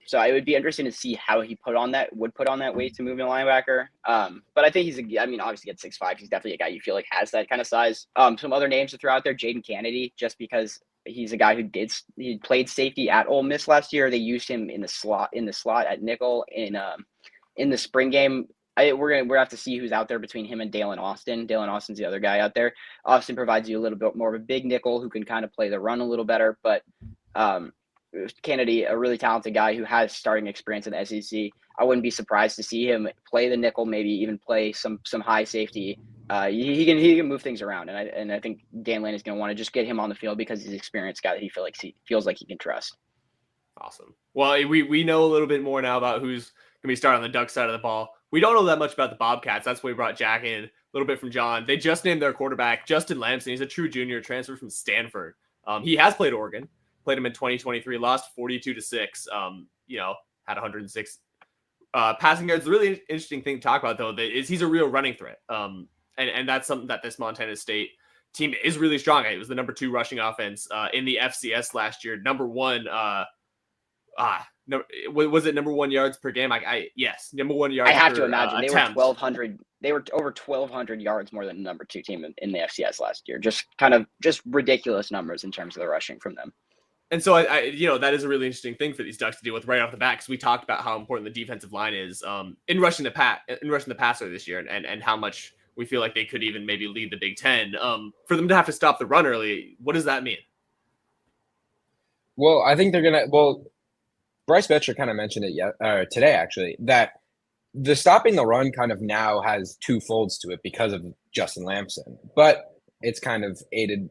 Speaker 1: So it would be interesting to see how he would put on that weight to move in a linebacker. But I think obviously at 6'5", he's definitely a guy you feel like has that kind of size. Some other names to throw out there, Jaden Kennedy, just because he's a guy he played safety at Ole Miss last year. They used him in the slot at nickel in the spring game. We're gonna have to see who's out there between him and Dalen Austin. Dalen Austin's the other guy out there. Austin provides you a little bit more of a big nickel who can kind of play the run a little better. But Kennedy, a really talented guy who has starting experience in the SEC. I wouldn't be surprised to see him play the nickel, maybe even play some high safety. He can move things around, and I think Dan Lane is going to want to just get him on the field because he's an experienced guy that he feels like he can trust.
Speaker 2: Awesome. Well, we know a little bit more now about who's going to be starting on the Duck side of the ball. We don't know that much about the Bobcats. That's why we brought Jack in, a little bit from John. They just named their quarterback, Justin Lamson. He's a true junior, transfer from Stanford. He has played Oregon, played him in 2023, lost 42-6, had 106 passing yards. The really interesting thing to talk about, though, is he's a real running threat. And that's something that this Montana State team is really strong at. It was the number 2 rushing offense in the FCS last year. Number 1 no, was it number 1 yards per game? Yes, number 1 yards.
Speaker 1: I have to imagine
Speaker 2: they
Speaker 1: were 1,200. They were over 1,200 yards more than the number 2 team in the FCS last year. Just ridiculous numbers in terms of the rushing from them.
Speaker 2: And so that is a really interesting thing for these Ducks to deal with right off the bat, because we talked about how important the defensive line is in rushing the passer this year, and how much we feel like they could even maybe lead the Big Ten. For them to have to stop the run early, what does that mean?
Speaker 4: Well, I think they're gonna. Well, Bryce Betcher kind of mentioned it today, actually, that the stopping the run kind of now has two folds to it because of Justin Lamson, but it's kind of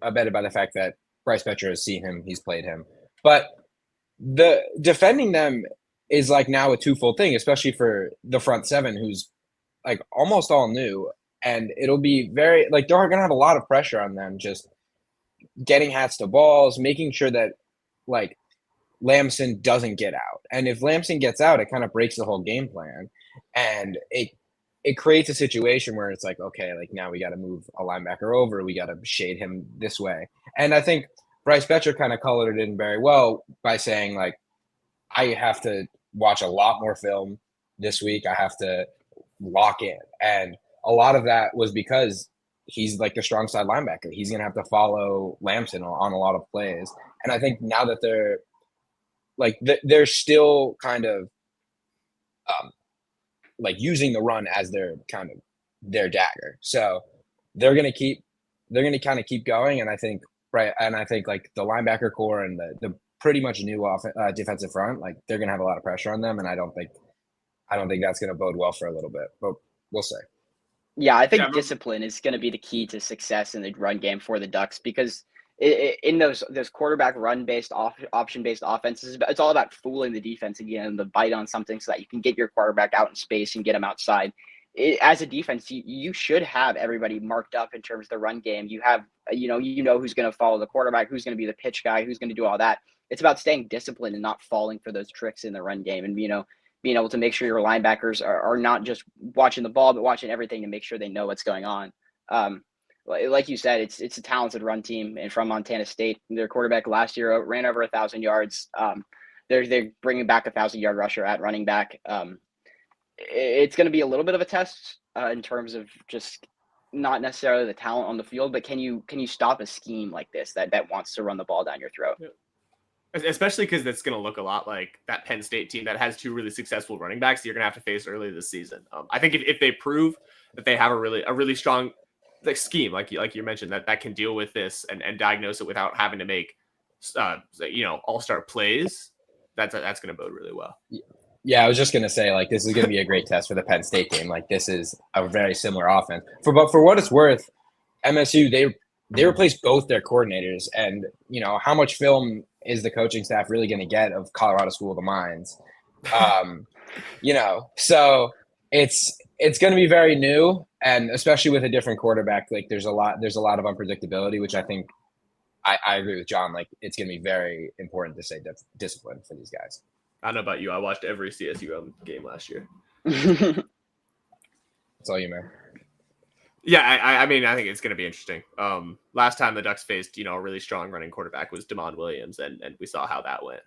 Speaker 4: abetted by the fact that Bryce Betcher has seen him, he's played him, but the defending them is like now a twofold thing, especially for the front seven, who's like almost all new, and it'll be very like they're gonna have a lot of pressure on them, just getting hats to balls, making sure that like Lamson doesn't get out. And if Lamson gets out, it kind of breaks the whole game plan. And it creates a situation where it's like, okay, like now we got to move a linebacker over. We got to shade him this way. And I think Bryce Betcher kind of colored it in very well by saying, like, I have to watch a lot more film this week. I have to lock in. And a lot of that was because he's like the strong side linebacker. He's going to have to follow Lamson on a lot of plays. And I think now that they're still kind of like using the run as their their dagger. So they're going to kind of keep going. And I think like the linebacker core and the pretty much new defensive front, like they're going to have a lot of pressure on them. And I don't think that's going to bode well for a little bit, but we'll see.
Speaker 1: Yeah, I think discipline is going to be the key to success in the run game for the Ducks, because in those quarterback run-based, option-based offenses, it's all about fooling the defense and getting them to bite on something so that you can get your quarterback out in space and get him outside. As a defense, you should have everybody marked up in terms of the run game. You have, who's going to follow the quarterback, who's going to be the pitch guy, who's going to do all that. It's about staying disciplined and not falling for those tricks in the run game, and being able to make sure your linebackers are not just watching the ball, but watching everything to make sure they know what's going on. Like you said, it's a talented run team, and from Montana State, their quarterback last year ran over 1,000 yards. They're bringing back 1,000-yard rusher at running back. It's going to be a little bit of a test in terms of just not necessarily the talent on the field, but can you stop a scheme like this that wants to run the ball down your throat?
Speaker 2: Yeah. Especially because that's going to look a lot like that Penn State team that has two really successful running backs you're going to have to face early this season. I think if they prove that they have a really strong scheme, like you mentioned, that can deal with this and diagnose it without having to make all-star plays, that's going to bode really well.
Speaker 4: Yeah, I was just going to say, like, this is going to be a great test for the Penn State game. Like, this is a very similar offense. But for what it's worth, MSU, they replaced both their coordinators, and how much film is the coaching staff really going to get of Colorado School of the Mines? So it's going to be very new, and especially with a different quarterback, like there's a lot of unpredictability, which I think I agree with John. Like, it's going to be very important to stay disciplined for these guys.
Speaker 2: I don't know about you. I watched every CSU game last year.
Speaker 4: That's all you, man.
Speaker 2: Yeah, I mean, I think it's going to be interesting. Last time the Ducks faced, a really strong running quarterback was Damon Williams, and we saw how that went.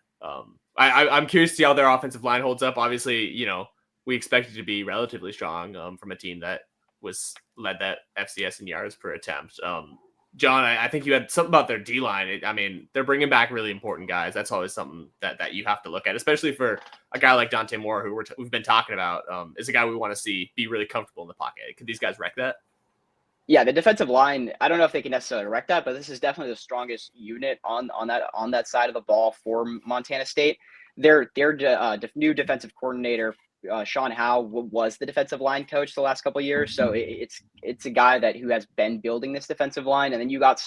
Speaker 2: I'm curious to see how their offensive line holds up. Obviously, we expect it to be relatively strong from a team that led that FCS in yards per attempt. John, I think you had something about their D-line. I mean, they're bringing back really important guys. That's always something that you have to look at, especially for a guy like Dante Moore, who we've been talking about, is a guy we want to see be really comfortable in the pocket. Could these guys wreck that?
Speaker 1: Yeah, the defensive line, I don't know if they can necessarily wreck that, but this is definitely the strongest unit on that side of the ball for Montana State. Their new defensive coordinator, Sean Howe, was the defensive line coach the last couple of years, so it's a guy who has been building this defensive line. And then you got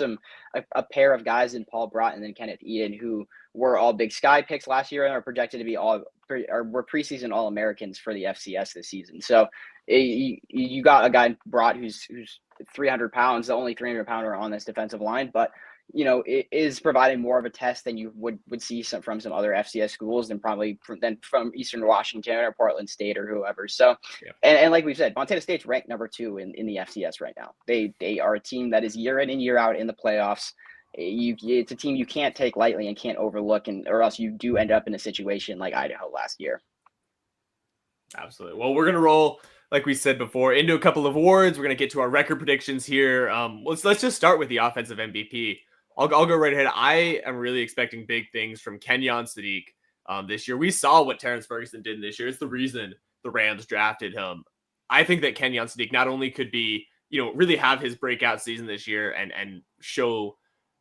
Speaker 1: a pair of guys in Paul Brott and then Kenneth Eden, who were all Big Sky picks last year and are projected to be were preseason All-Americans for the FCS this season. So you got a guy Brott who's 300 pounds, the only 300-pounder on this defensive line, but it is providing more of a test than you would see from some other FCS schools than probably from Eastern Washington or Portland State or whoever. So, yeah. And like we said, Montana State's ranked number 2 in the FCS right now. They are a team that is year in and year out in the playoffs. It's a team you can't take lightly and can't overlook, or else you do end up in a situation like Idaho last year.
Speaker 2: Absolutely. Well, we're going to roll, like we said before, into a couple of awards. We're going to get to our record predictions here. Let's just start with the offensive MVP. I'll go right ahead. I am really expecting big things from Kenyon Sadiq this year. We saw what Terrence Ferguson did this year. It's the reason the Rams drafted him. I think that Kenyon Sadiq not only could be, really have his breakout season this year and show,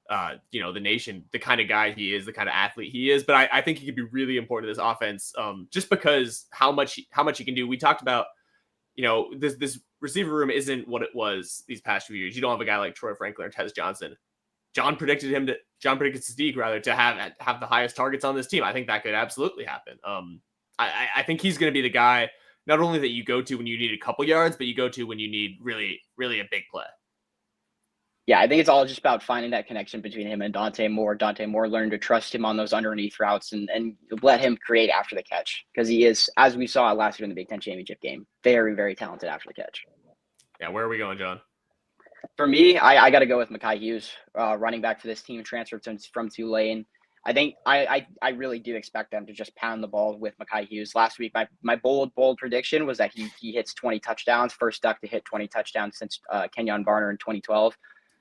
Speaker 2: the nation the kind of guy he is, the kind of athlete he is, but I think he could be really important to this offense, just because how much he can do. We talked about, this receiver room isn't what it was these past few years. You don't have a guy like Troy Franklin or Tez Johnson. John predicted Sadiq rather to have the highest targets on this team. I think that could absolutely happen. I think he's going to be the guy not only that you go to when you need a couple yards, but you go to when you need really, really a big play.
Speaker 1: Yeah, I think it's all just about finding that connection between him and Dante Moore. Dante Moore learned to trust him on those underneath routes and let him create after the catch, because he is, as we saw last year in the Big Ten championship game, very, very talented after the catch.
Speaker 2: Yeah, where are we going, John?
Speaker 1: For me, I got to go with Mekhi Hughes, running back for this team, transferred from Tulane. I think I really do expect them to just pound the ball with Mekhi Hughes. Last week, my bold prediction was that he hits 20 touchdowns, first duck to hit 20 touchdowns since Kenyon Barner in 2012.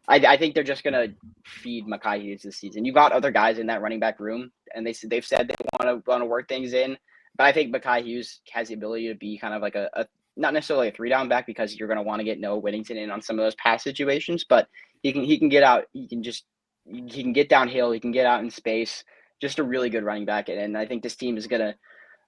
Speaker 1: I think they're just going to feed Mekhi Hughes this season. You've got other guys in that running back room, and they've said they want to work things in. But I think Mekhi Hughes has the ability to be kind of like a not necessarily a 3-down back, because you're going to want to get Noah Whittington in on some of those pass situations. But he can get out. He can get downhill. He can get out in space. Just a really good running back. And I think this team is going to,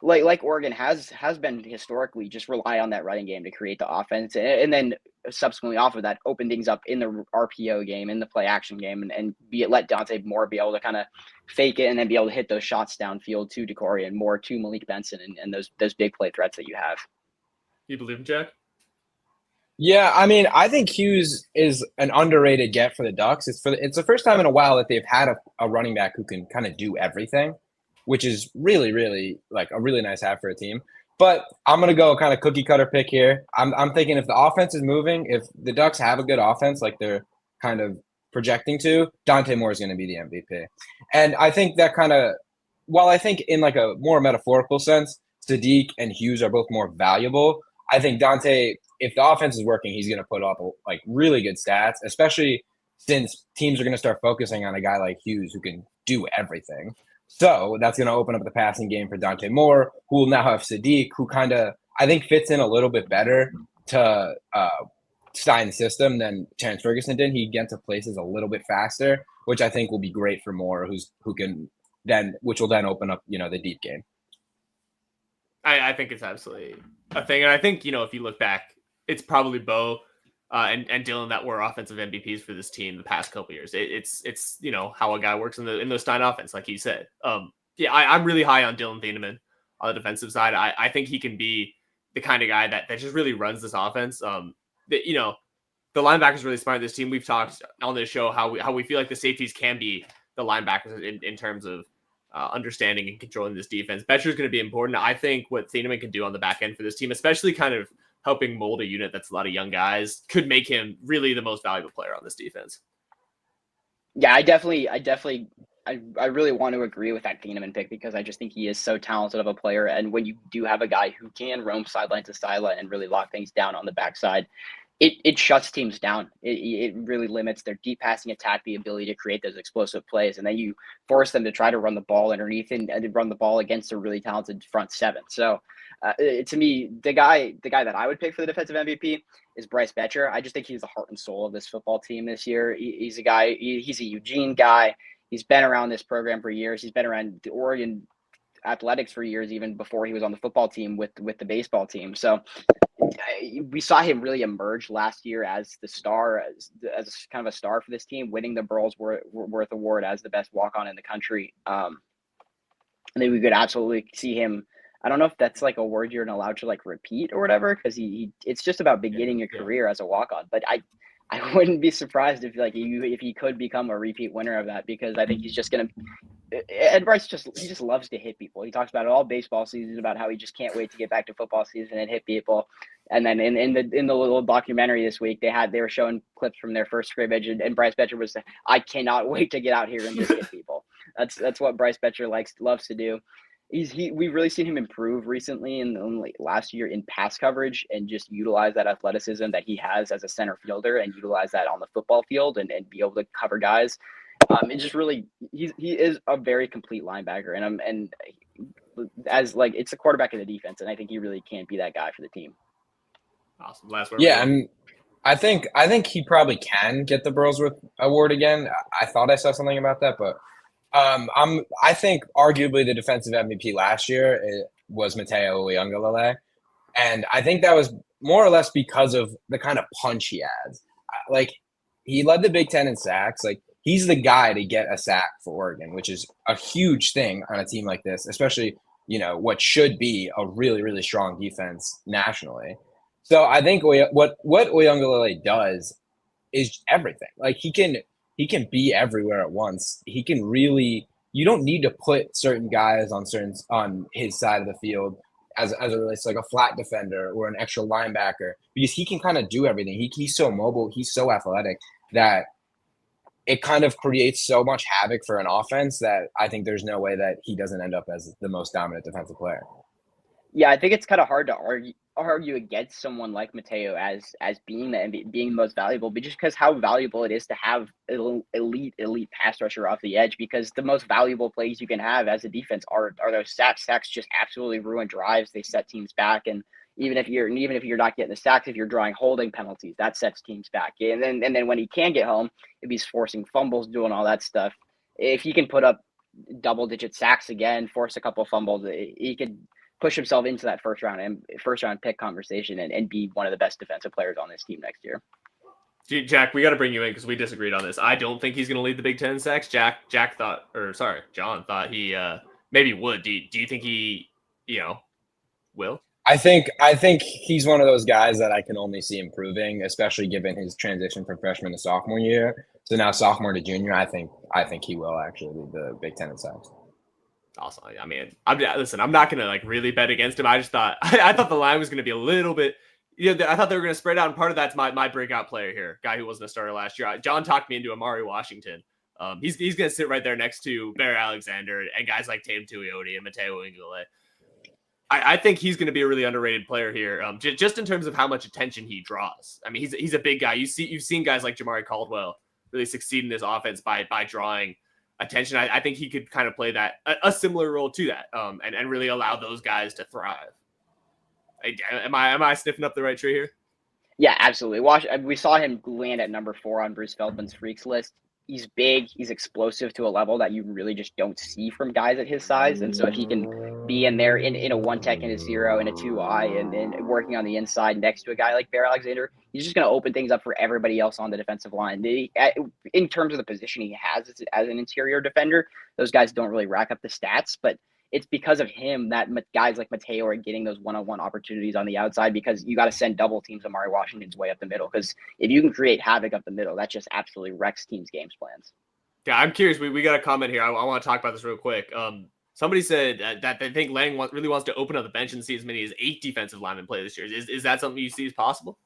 Speaker 1: like Oregon has been historically, just rely on that running game to create the offense, and then subsequently off of that, open things up in the RPO game, in the play action game, and let Dante Moore be able to kind of fake it and then be able to hit those shots downfield to Decory and Moore to Malik Benson and those big play threats that you have.
Speaker 2: You believe him, Jack?
Speaker 4: Yeah, I mean, I think Hughes is an underrated get for the Ducks. It's the first time in a while that they've had a running back who can kind of do everything, which is really, really like a really nice have for a team. But I'm gonna go kind of cookie cutter pick here. I'm thinking if the offense is moving, if the Ducks have a good offense like they're kind of projecting to, Dante Moore is going to be the MVP. And I think that kind of, while I think in like a more metaphorical sense, Sadiq and Hughes are both more valuable, I think Dante, if the offense is working, he's going to put up like really good stats, especially since teams are going to start focusing on a guy like Hughes who can do everything. So that's going to open up the passing game for Dante Moore, who will now have Sadiq, who kind of, I think, fits in a little bit better to Stein's system than Terrence Ferguson did. He gets to places a little bit faster, which which will be great for Moore, which will then open up, the deep game.
Speaker 2: I think it's absolutely a thing. And I think, if you look back, it's probably Bo and Dylan that were offensive MVPs for this team the past couple years. It's how a guy works in the Stein offense, like you said. I'm really high on Dylan Thieneman on the defensive side. I think he can be the kind of guy that just really runs this offense. The linebackers really smart this team. We've talked on this show how we feel like the safeties can be the linebackers in terms of understanding and controlling this defense. Betcher is going to be important. I think what Thieneman can do on the back end for this team, especially kind of helping mold a unit that's a lot of young guys, could make him really the most valuable player on this defense.
Speaker 1: Yeah, I really want to agree with that Thieneman pick, because I just think he is so talented of a player. And when you do have a guy who can roam sideline to sideline and really lock things down on the backside, it shuts teams down. It really limits their deep passing attack, the ability to create those explosive plays. And then you force them to try to run the ball underneath and run the ball against a really talented front seven. So to me, the guy that I would pick for the defensive MVP is Bryce Betcher. I just think he's the heart and soul of this football team this year. He's a guy, he's a Eugene guy. He's been around this program for years. He's been around the Oregon athletics for years, even before he was on the football team with the baseball team. So we saw him really emerge last year as the star, as kind of a star for this team, winning the Burles Worth Award as the best walk-on in the country. And then we could absolutely see him. I don't know if that's like a word you're allowed to like repeat or whatever, because it's just about beginning your career as a walk-on. But I wouldn't be surprised if he could become a repeat winner of that, because I think he's just gonna. Ed Bryce he just loves to hit people. He talks about it all baseball season about how he just can't wait to get back to football season and hit people. And then in the little documentary this week, they were showing clips from their first scrimmage, and Bryce Betcher was saying, "I cannot wait to get out here and just hit people." That's what Bryce Betcher loves to do. We've really seen him improve recently in last year in pass coverage, and just utilize that athleticism that he has as a center fielder and utilize that on the football field and be able to cover guys. It just really he is a very complete linebacker, and as like it's the quarterback of the defense, and I think he really can be that guy for the team.
Speaker 2: Awesome. Last word.
Speaker 4: Yeah, and I think he probably can get the Burlsworth Award again. I thought I saw something about that, but I think arguably the defensive MVP last year was Mateo Uiagalelei, and I think that was more or less because of the kind of punch he adds. Like he led the Big Ten in sacks. Like he's the guy to get a sack for Oregon, which is a huge thing on a team like this, especially what should be a really really strong defense nationally. So I think what Uiagalelei does is everything. Like he can be everywhere at once. He can really. You don't need to put certain guys on his side of the field as it relates to like a flat defender or an extra linebacker because he can kind of do everything. He's so mobile. He's so athletic that it kind of creates so much havoc for an offense that I think there's no way that he doesn't end up as the most dominant defensive player.
Speaker 1: Yeah, I think it's kind of hard to argue against someone like Mateo as being being the most valuable, but just because how valuable it is to have an elite pass rusher off the edge. Because the most valuable plays you can have as a defense are those sacks. Sacks just absolutely ruin drives. They set teams back, and even if you're not getting the sacks, if you're drawing holding penalties, that sets teams back. And then when he can get home, if he's forcing fumbles, doing all that stuff, if he can put up double-digit sacks again, force a couple fumbles, he could push himself into that first round pick conversation and be one of the best defensive players on this team next year.
Speaker 2: Jack, we got to bring you in because we disagreed on this. I don't think he's going to lead the Big Ten sacks. John thought he maybe would. Do you think he will?
Speaker 4: I think he's one of those guys that I can only see improving, especially given his transition from freshman to sophomore year. So now sophomore to junior, I think he will actually lead the Big Ten in sacks.
Speaker 2: Awesome. I mean, I'm not going to like really bet against him. I just thought I thought the line was going to be a little bit. I thought they were going to spread out, and part of that's my breakout player here, guy who wasn't a starter last year. John talked me into Amari Washington. He's going to sit right there next to Bear Alexander and guys like Tatum Tuioti and Mateo Uiagalelei. I think he's going to be a really underrated player here, just in terms of how much attention he draws. I mean, he's a big guy. You've seen guys like Jamari Caldwell really succeed in this offense by drawing attention. I think he could kind of play that a similar role to that, and really allow those guys to thrive. Am I sniffing up the right tree here?
Speaker 1: Yeah, absolutely. We saw him land at number 4 on Bruce Feldman's freaks list. He's big. He's explosive to a level that you really just don't see from guys at his size. And so if he can be in there in a 1 tech and a 0 and a 2 and working on the inside next to a guy like Bear Alexander, he's just going to open things up for everybody else on the defensive line. In terms of the position he has as an interior defender, those guys don't really rack up the stats, but it's because of him that guys like Mateo are getting those one-on-one opportunities on the outside, because you got to send double teams Amari Washington's way up the middle. Because if you can create havoc up the middle, that just absolutely wrecks teams' games plans.
Speaker 2: Yeah, I'm curious. We got a comment here. I want to talk about this real quick. Somebody said that they think Lang really wants to open up the bench and see as many as 8 defensive linemen play this year. Is that something you see as possible?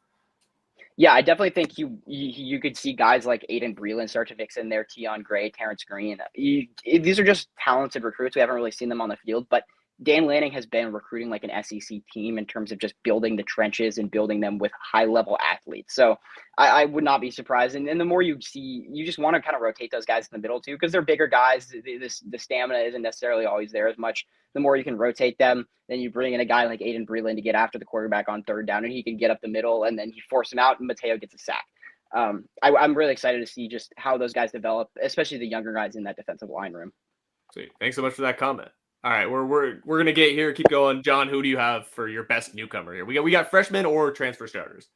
Speaker 1: Yeah, I definitely think you could see guys like Aiden Breland start to mix in there, Tion Gray, Terrence Green. These are just talented recruits. We haven't really seen them on the field, but Dan Lanning has been recruiting like an SEC team in terms of just building the trenches and building them with high-level athletes. So I would not be surprised. And the more you see, you just want to kind of rotate those guys in the middle too, because they're bigger guys. The stamina isn't necessarily always there as much. The more you can rotate them, then you bring in a guy like Aiden Breland to get after the quarterback on 3rd down, and he can get up the middle, and then you force him out, and Mateo gets a sack. I'm really excited to see just how those guys develop, especially the younger guys in that defensive line room.
Speaker 2: Sweet. Thanks so much for that comment. All right, we're gonna get here. Keep going, John. Who do you have for your best newcomer here? We got freshmen or transfer starters.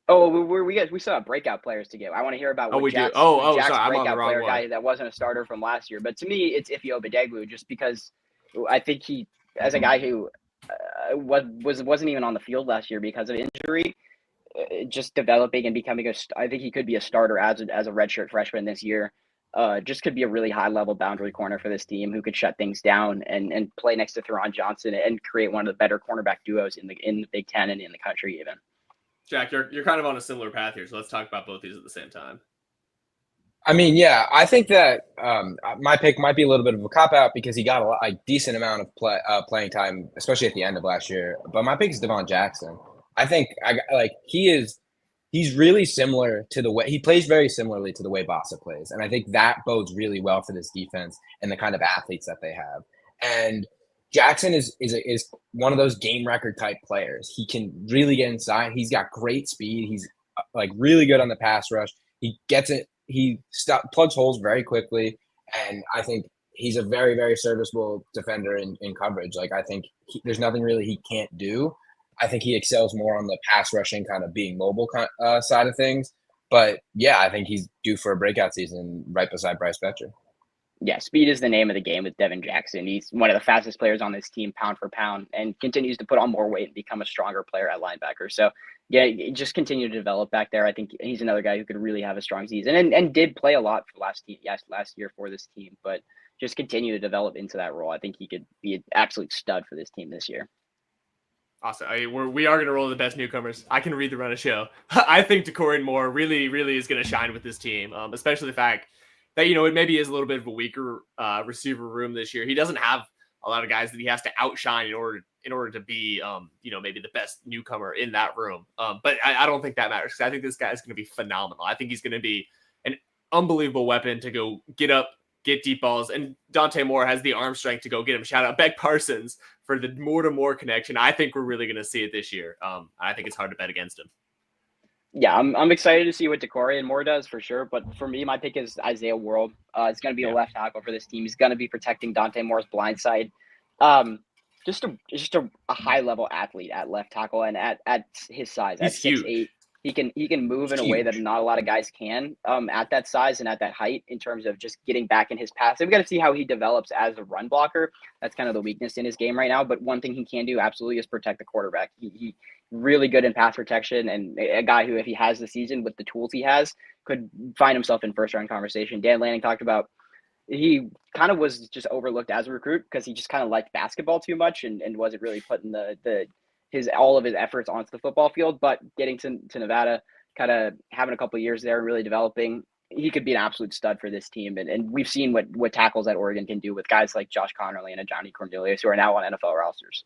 Speaker 1: Oh, we still have breakout players to give. I want to hear about what Jack's
Speaker 2: sorry,
Speaker 1: breakout player guy that wasn't a starter from last year. But to me, it's Ife Obadegwu, just because I think he, as a guy who wasn't even on the field last year because of injury, just developing and becoming I think he could be a starter as a redshirt freshman this year. Just could be a really high-level boundary corner for this team who could shut things down and play next to Theron Johnson and create one of the better cornerback duos in the Big Ten and in the country even.
Speaker 2: Jack, you're kind of on a similar path here, so let's talk about both these at the same time.
Speaker 4: I mean, yeah, I think that my pick might be a little bit of a cop-out because he got a decent amount of playing time, especially at the end of last year. But my pick is Devon Jackson. I think he's he's really similar to the way he plays, very similarly to the way Bossa plays. And I think that bodes really well for this defense and the kind of athletes that they have. And Jackson is one of those game record type players. He can really get inside. He's got great speed. He's like really good on the pass rush. He gets it. He plugs holes very quickly. And I think he's a very, very serviceable defender in coverage. Like, I think there's nothing really he can't do. I think he excels more on the pass rushing, kind of being mobile side of things. But yeah, I think he's due for a breakout season right beside Bryce Betcher.
Speaker 1: Yeah, speed is the name of the game with Devin Jackson. He's one of the fastest players on this team, pound for pound, and continues to put on more weight and become a stronger player at linebacker. So, yeah, just continue to develop back there. I think he's another guy who could really have a strong season and did play a lot for last year for this team, but just continue to develop into that role. I think he could be an absolute stud for this team this year.
Speaker 2: Awesome. We are going to roll the best newcomers. I can read the run of show. I think Decorin Moore really, really is going to shine with this team, especially the fact that, it maybe is a little bit of a weaker receiver room this year. He doesn't have a lot of guys that he has to outshine in order to be, maybe the best newcomer in that room. But I don't think that matters, because I think this guy is going to be phenomenal. I think he's going to be an unbelievable weapon to go get up, get deep balls, and Dante Moore has the arm strength to go get him. Shout out Beck Parsons for the more connection. I think we're really going to see it this year. I think it's hard to bet against him.
Speaker 1: Yeah, I'm excited to see what Decorin Moore does for sure. But for me, my pick is Isaiah World. It's going to be a left tackle for this team. He's going to be protecting Dante Moore's blind side. Just a high level athlete at left tackle, and at his size, at 6'8", he can move in a way that not a lot of guys can at that size and at that height, in terms of just getting back in his pass. And we got to see how he develops as a run blocker. That's kind of the weakness in his game right now. But one thing he can do absolutely is protect the quarterback. He really good in pass protection, and a guy who, if he has the season with the tools he has, could find himself in first round conversation. Dan Lanning talked about he kind of was just overlooked as a recruit because he just kind of liked basketball too much and wasn't really putting all of his efforts onto the football field. But getting to Nevada, kind of having a couple of years there and really developing, he could be an absolute stud for this team. And we've seen what tackles at Oregon can do with guys like Josh Connerly and Johnny Cornelius, who are now on NFL rosters.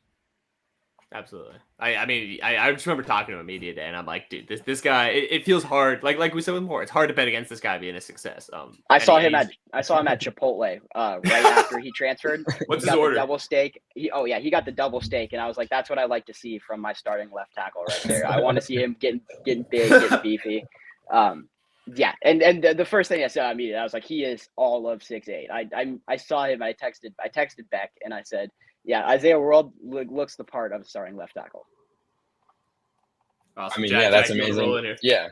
Speaker 2: Absolutely. I just remember talking to him media day, and I'm like, dude, this guy, it feels hard. Like we said with Moore, it's hard to bet against this guy being a success.
Speaker 1: I saw him at Chipotle right after he transferred.
Speaker 2: What's his order?
Speaker 1: Double steak. He got the double steak, and I was like, that's what I like to see from my starting left tackle right there. I want to see him getting big, getting beefy. Yeah, and the first thing I saw immediately, I was like, he is all of 6'8". I saw him. I texted Beck, and I said, yeah, Isaiah World looks the part of starting left tackle.
Speaker 2: Awesome.
Speaker 4: I mean, Jack, that's amazing. Yeah,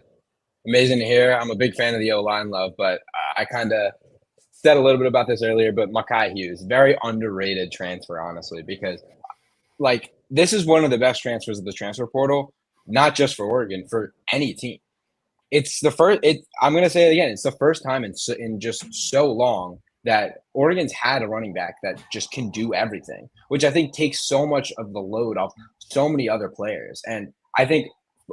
Speaker 4: amazing to hear. I'm a big fan of the O-line, love, but I kind of said a little bit about this earlier, but Mekhi Hughes, very underrated transfer, honestly, because like this is one of the best transfers of the transfer portal, not just for Oregon, for any team. It's the first. I'm going to say it again. It's the first time in just so long that Oregon's had a running back that just can do everything, which I think takes so much of the load off so many other players. And I think,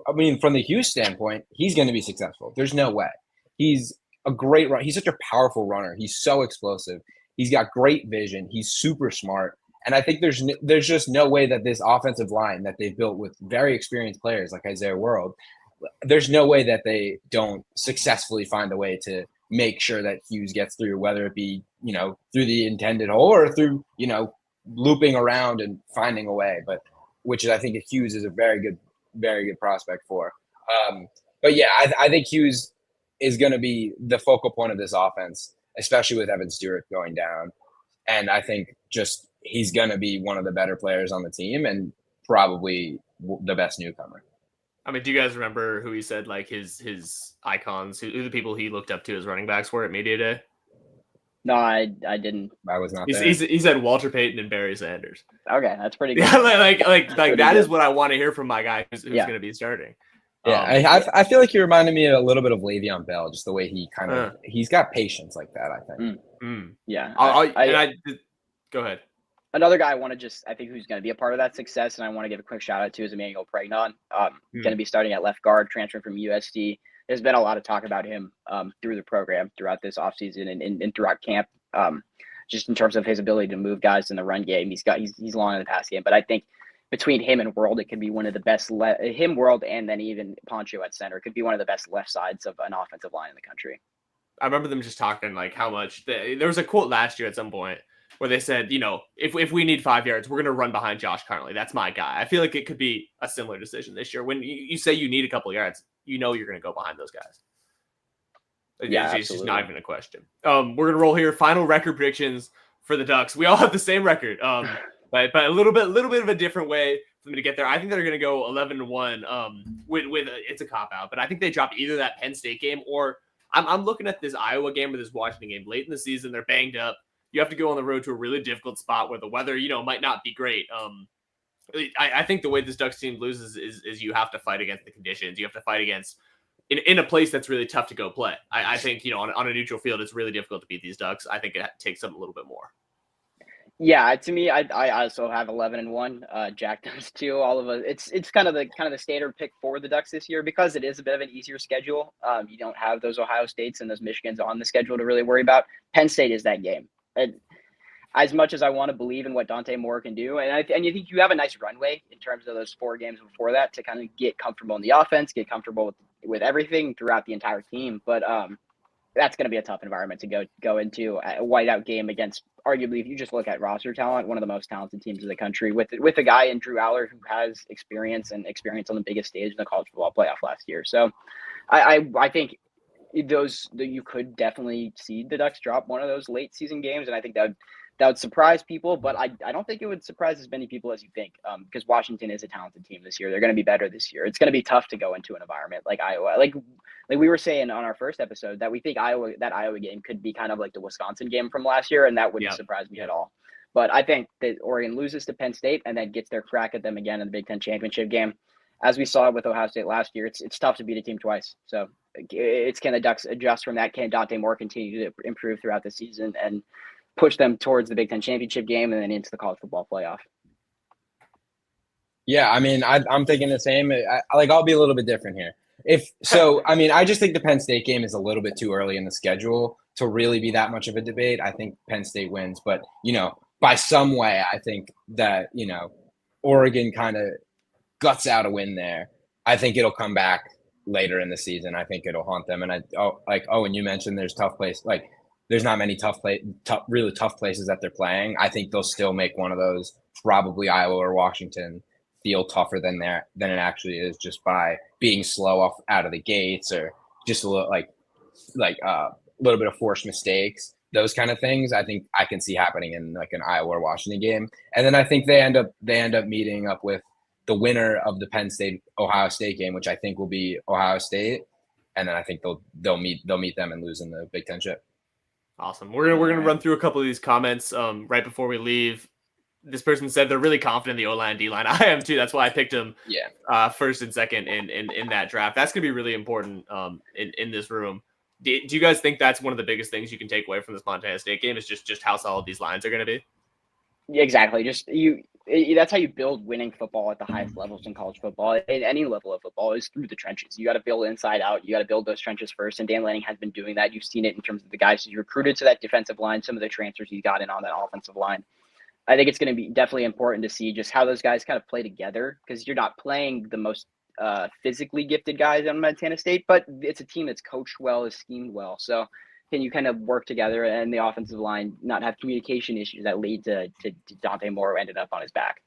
Speaker 4: from the Hughes standpoint, he's going to be successful. There's no way. He's a great runner. He's such a powerful runner. He's so explosive. He's got great vision. He's super smart. And I think there's just no way that this offensive line that they've built with very experienced players like Isaiah World, there's no way that they don't successfully find a way to make sure that Hughes gets through, whether it be, through the intended hole or through, looping around and finding a way, which is, I think Hughes is a very good prospect for. But yeah, I think Hughes is going to be the focal point of this offense, especially with Evan Stewart going down. And I think just he's going to be one of the better players on the team and probably the best newcomer.
Speaker 2: I mean, do you guys remember who he said like his icons, who the people he looked up to as running backs were at media day?
Speaker 1: No, I didn't.
Speaker 4: I was not there.
Speaker 2: He said Walter Payton and Barry Sanders.
Speaker 1: Okay, that's pretty good.
Speaker 2: Yeah, like that is what I want to hear from my guy who's going to be starting.
Speaker 4: Yeah, I feel like he reminded me a little bit of Le'Veon Bell, just the way he kind of he's got patience like that. I think.
Speaker 1: Yeah,
Speaker 2: go ahead.
Speaker 1: Another guy I think who's going to be a part of that success, and I want to give a quick shout out to, is Emmanuel Pregnon. Going to be starting at left guard, transferring from USD. There's been a lot of talk about him through the program throughout this offseason and throughout camp, just in terms of his ability to move guys in the run game. He's long in the pass game, but I think between him and World, it could be one of the best him, World, and then even Poncho at center could be one of the best left sides of an offensive line in the country.
Speaker 2: I remember them just talking like how much there was a quote last year at some point where they said, if we need 5 yards, we're going to run behind Josh Connolly. That's my guy. I feel like it could be a similar decision this year. When you say you need a couple yards, you're going to go behind those guys.
Speaker 1: Yeah,
Speaker 2: it's just not even a question. We're going to roll here. Final record predictions for the Ducks. We all have the same record, but a little bit of a different way for them to get there. I think they're going to go 11-1. With it's a cop out, but I think they drop either that Penn State game or I'm looking at this Iowa game or this Washington game late in the season. They're banged up. You have to go on the road to a really difficult spot where the weather, might not be great. I think the way this Ducks team loses is you have to fight against the conditions. You have to fight against in a place that's really tough to go play. I think, on a neutral field, it's really difficult to beat these Ducks. I think it takes them a little bit more.
Speaker 1: Yeah, to me, I also have 11-1. Jack does too. All of us. It's kind of the standard pick for the Ducks this year because it is a bit of an easier schedule. You don't have those Ohio States and those Michigans on the schedule to really worry about. Penn State is that game. And as much as I want to believe in what Dante Moore can do, and you think you have a nice runway in terms of those 4 games before that to kind of get comfortable in the offense, get comfortable with everything throughout the entire team. But that's going to be a tough environment to go into a whiteout game against, arguably, if you just look at roster talent, one of the most talented teams in the country with a guy in Drew Aller who has experience on the biggest stage in the college football playoff last year. So I think you could definitely see the Ducks drop one of those late season games. And I think that would surprise people, but I don't think it would surprise as many people as you think, because Washington is a talented team this year. They're going to be better this year. It's going to be tough to go into an environment like Iowa. Like we were saying on our first episode that we think that Iowa game could be kind of like the Wisconsin game from last year, and that wouldn't surprise me at all. But I think that Oregon loses to Penn State and then gets their crack at them again in the Big Ten championship game. As we saw with Ohio State last year, it's tough to beat a team twice. So can the Ducks adjust from that? Can Dante Moore continue to improve throughout the season and push them towards the Big Ten championship game and then into the college football playoff?
Speaker 4: Yeah, I mean, I'm thinking the same. I'll be a little bit different here. I just think the Penn State game is a little bit too early in the schedule to really be that much of a debate. I think Penn State wins, but by some way, I think that Oregon kind of guts out a win there. I think it'll come back later in the season. I think it'll haunt them. And and you mentioned there's tough place. Like there's not many really tough places that they're playing. I think they'll still make one of those, probably Iowa or Washington, feel tougher than it actually is, just by being slow off out of the gates or just a little little bit of forced mistakes, those kind of things. I think I can see happening in like an Iowa or Washington game. And then I think they end up meeting up with the winner of the Penn State Ohio State game, which I think will be Ohio State. And then I think they'll meet them and lose in the Big Ten chip.
Speaker 2: Awesome. We're gonna run through a couple of these comments right before we leave. This person said they're really confident in the O-line, D-line. I am too. That's why I picked them first and second in that draft. That's going to be really important in this room. Do you guys think that's one of the biggest things you can take away from this Montana State game is just how solid these lines are going to be?
Speaker 1: Yeah, exactly. That's how you build winning football at the highest levels in college football. At any level of football is through the trenches. You got to build inside out. You got to build those trenches first. And Dan Lanning has been doing that. You've seen it in terms of the guys he's recruited to that defensive line, some of the transfers he's got in on that offensive line. I think it's going to be definitely important to see just how those guys kind of play together, because you're not playing the most physically gifted guys on Montana State, but it's a team that's coached well, is schemed well. So can you kind of work together and the offensive line not have communication issues that lead to Dante Moore ended up on his back?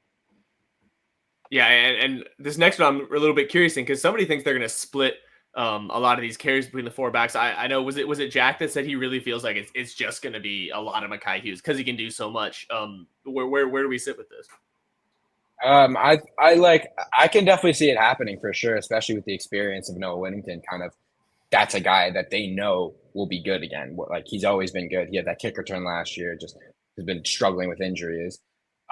Speaker 2: Yeah, and this next one I'm a little bit curious in, because somebody thinks they're going to split a lot of these carries between the 4 backs. I know, was it Jack that said he really feels like it's just going to be a lot of Mekhi Hughes because he can do so much. Where do we sit with this?
Speaker 4: I can definitely see it happening for sure, especially with the experience of Noah Whittington. Kind of, that's a guy that they know will be good again. Like, he's always been good. He had that kick return last year, just has been struggling with injuries.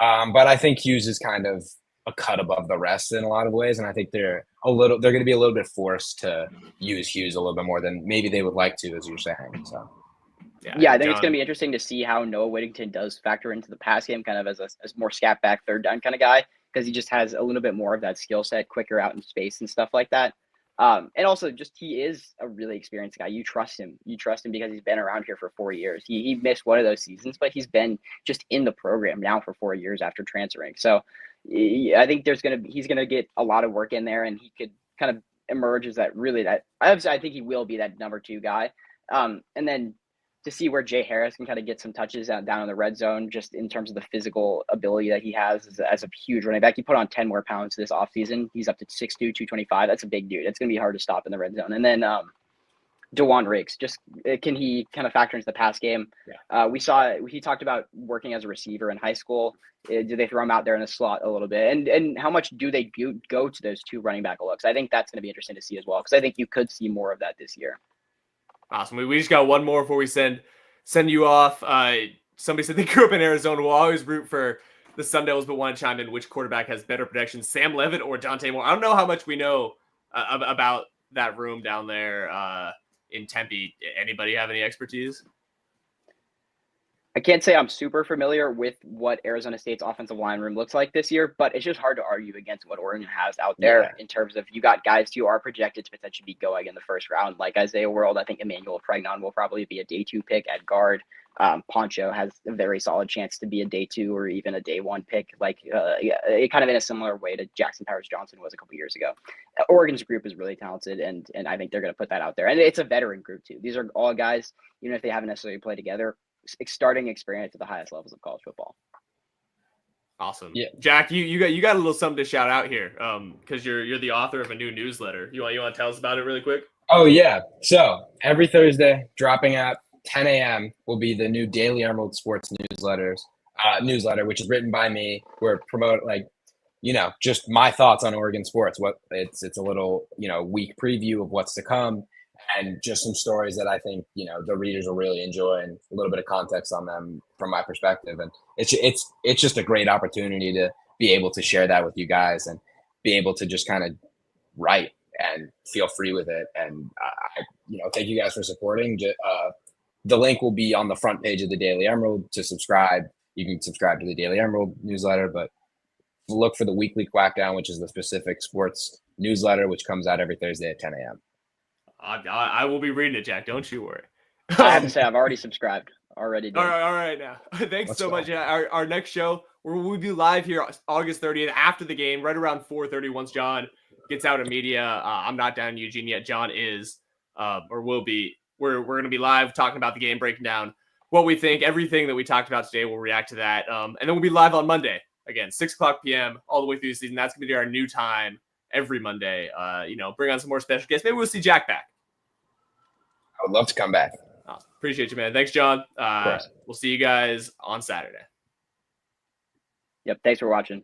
Speaker 4: But I think Hughes is kind of a cut above the rest in a lot of ways, and I think they're going to be a little bit forced to use Hughes a little bit more than maybe they would like to, as you're saying. So
Speaker 1: yeah, I think it's going to be interesting to see how Noah Whittington does factor into the pass game, kind of as more scat back, third down kind of guy, because he just has a little bit more of that skill set, quicker out in space and stuff like that. And also just he is a really experienced guy. You trust him. You trust him because he's been around here for 4 years. He missed one of those seasons, but he's been just in the program now for 4 years after transferring. So I think he's gonna get a lot of work in there, and he could kind of emerge as I think he will be that number 2 guy. And then to see where Jay Harris can kind of get some touches down in the red zone, just in terms of the physical ability that he has as a huge running back. He put on 10 more pounds this offseason. He's up to 6'2", 225. That's a big dude. It's going to be hard to stop in the red zone. And then DeJuan Riggs, just can he kind of factor into the pass game? Yeah. He talked about working as a receiver in high school. Do they throw him out there in the slot a little bit? And how much do they go to those 2 running back looks? I think that's going to be interesting to see as well, because I think you could see more of that this year.
Speaker 2: Awesome. We just got one more before we send you off. Somebody said they grew up in Arizona. We'll always root for the Sun Devils, but want to chime in which quarterback has better protection, Sam Levitt or Dante Moore. I don't know how much we know about that room down there in Tempe. Anybody have any expertise?
Speaker 1: I can't say I'm super familiar with what Arizona State's offensive line room looks like this year, but it's just hard to argue against what Oregon has out there in terms of you got guys who are projected to potentially be going in the first round, like Isaiah World. I think Emmanuel Pregnon will probably be a day 2 pick at guard. Poncho has a very solid chance to be a day 2 or even a day 1 pick, kind of in a similar way to Jackson Powers Johnson was a couple years ago. Oregon's group is really talented, and I think they're going to put that out there. And it's a veteran group too. These are all guys, even if they haven't necessarily played together, starting experience at the highest levels of college football.
Speaker 2: Awesome. Yeah. Jack, you got a little something to shout out here, because you're the author of a new newsletter. You want to tell us about it really quick?
Speaker 4: Oh yeah. So every Thursday, dropping at 10 a.m. will be the new Daily Emerald Sports newsletter, which is written by me. We're promoting just my thoughts on Oregon sports. It's a little week preview of what's to come, and just some stories that I think the readers will really enjoy, and a little bit of context on them from my perspective. And it's just a great opportunity to be able to share that with you guys and be able to just kind of write and feel free with it. And I thank you guys for supporting. The link will be on the front page of the Daily Emerald to subscribe. You can subscribe to the Daily Emerald newsletter, but look for the weekly Quackdown, which is the specific sports newsletter, which comes out every Thursday at 10 a.m.
Speaker 2: I will be reading it, Jack. Don't you worry.
Speaker 1: I have to say, I've already subscribed. Already did.
Speaker 2: All right now. Thanks so much. Our next show, we'll be live here August 30th after the game, right around 4:30 once John gets out of media. I'm not down in Eugene yet. John is, or will be. We're going to be live talking about the game, breaking down what we think, everything that we talked about today. We'll react to that. And then we'll be live on Monday, again, 6:00 p.m. all the way through the season. That's going to be our new time every Monday. Bring on some more special guests. Maybe we'll see Jack back.
Speaker 4: I would love to come back.
Speaker 2: Appreciate you, man. Thanks, John. We'll see you guys on Saturday.
Speaker 1: Yep. Thanks for watching.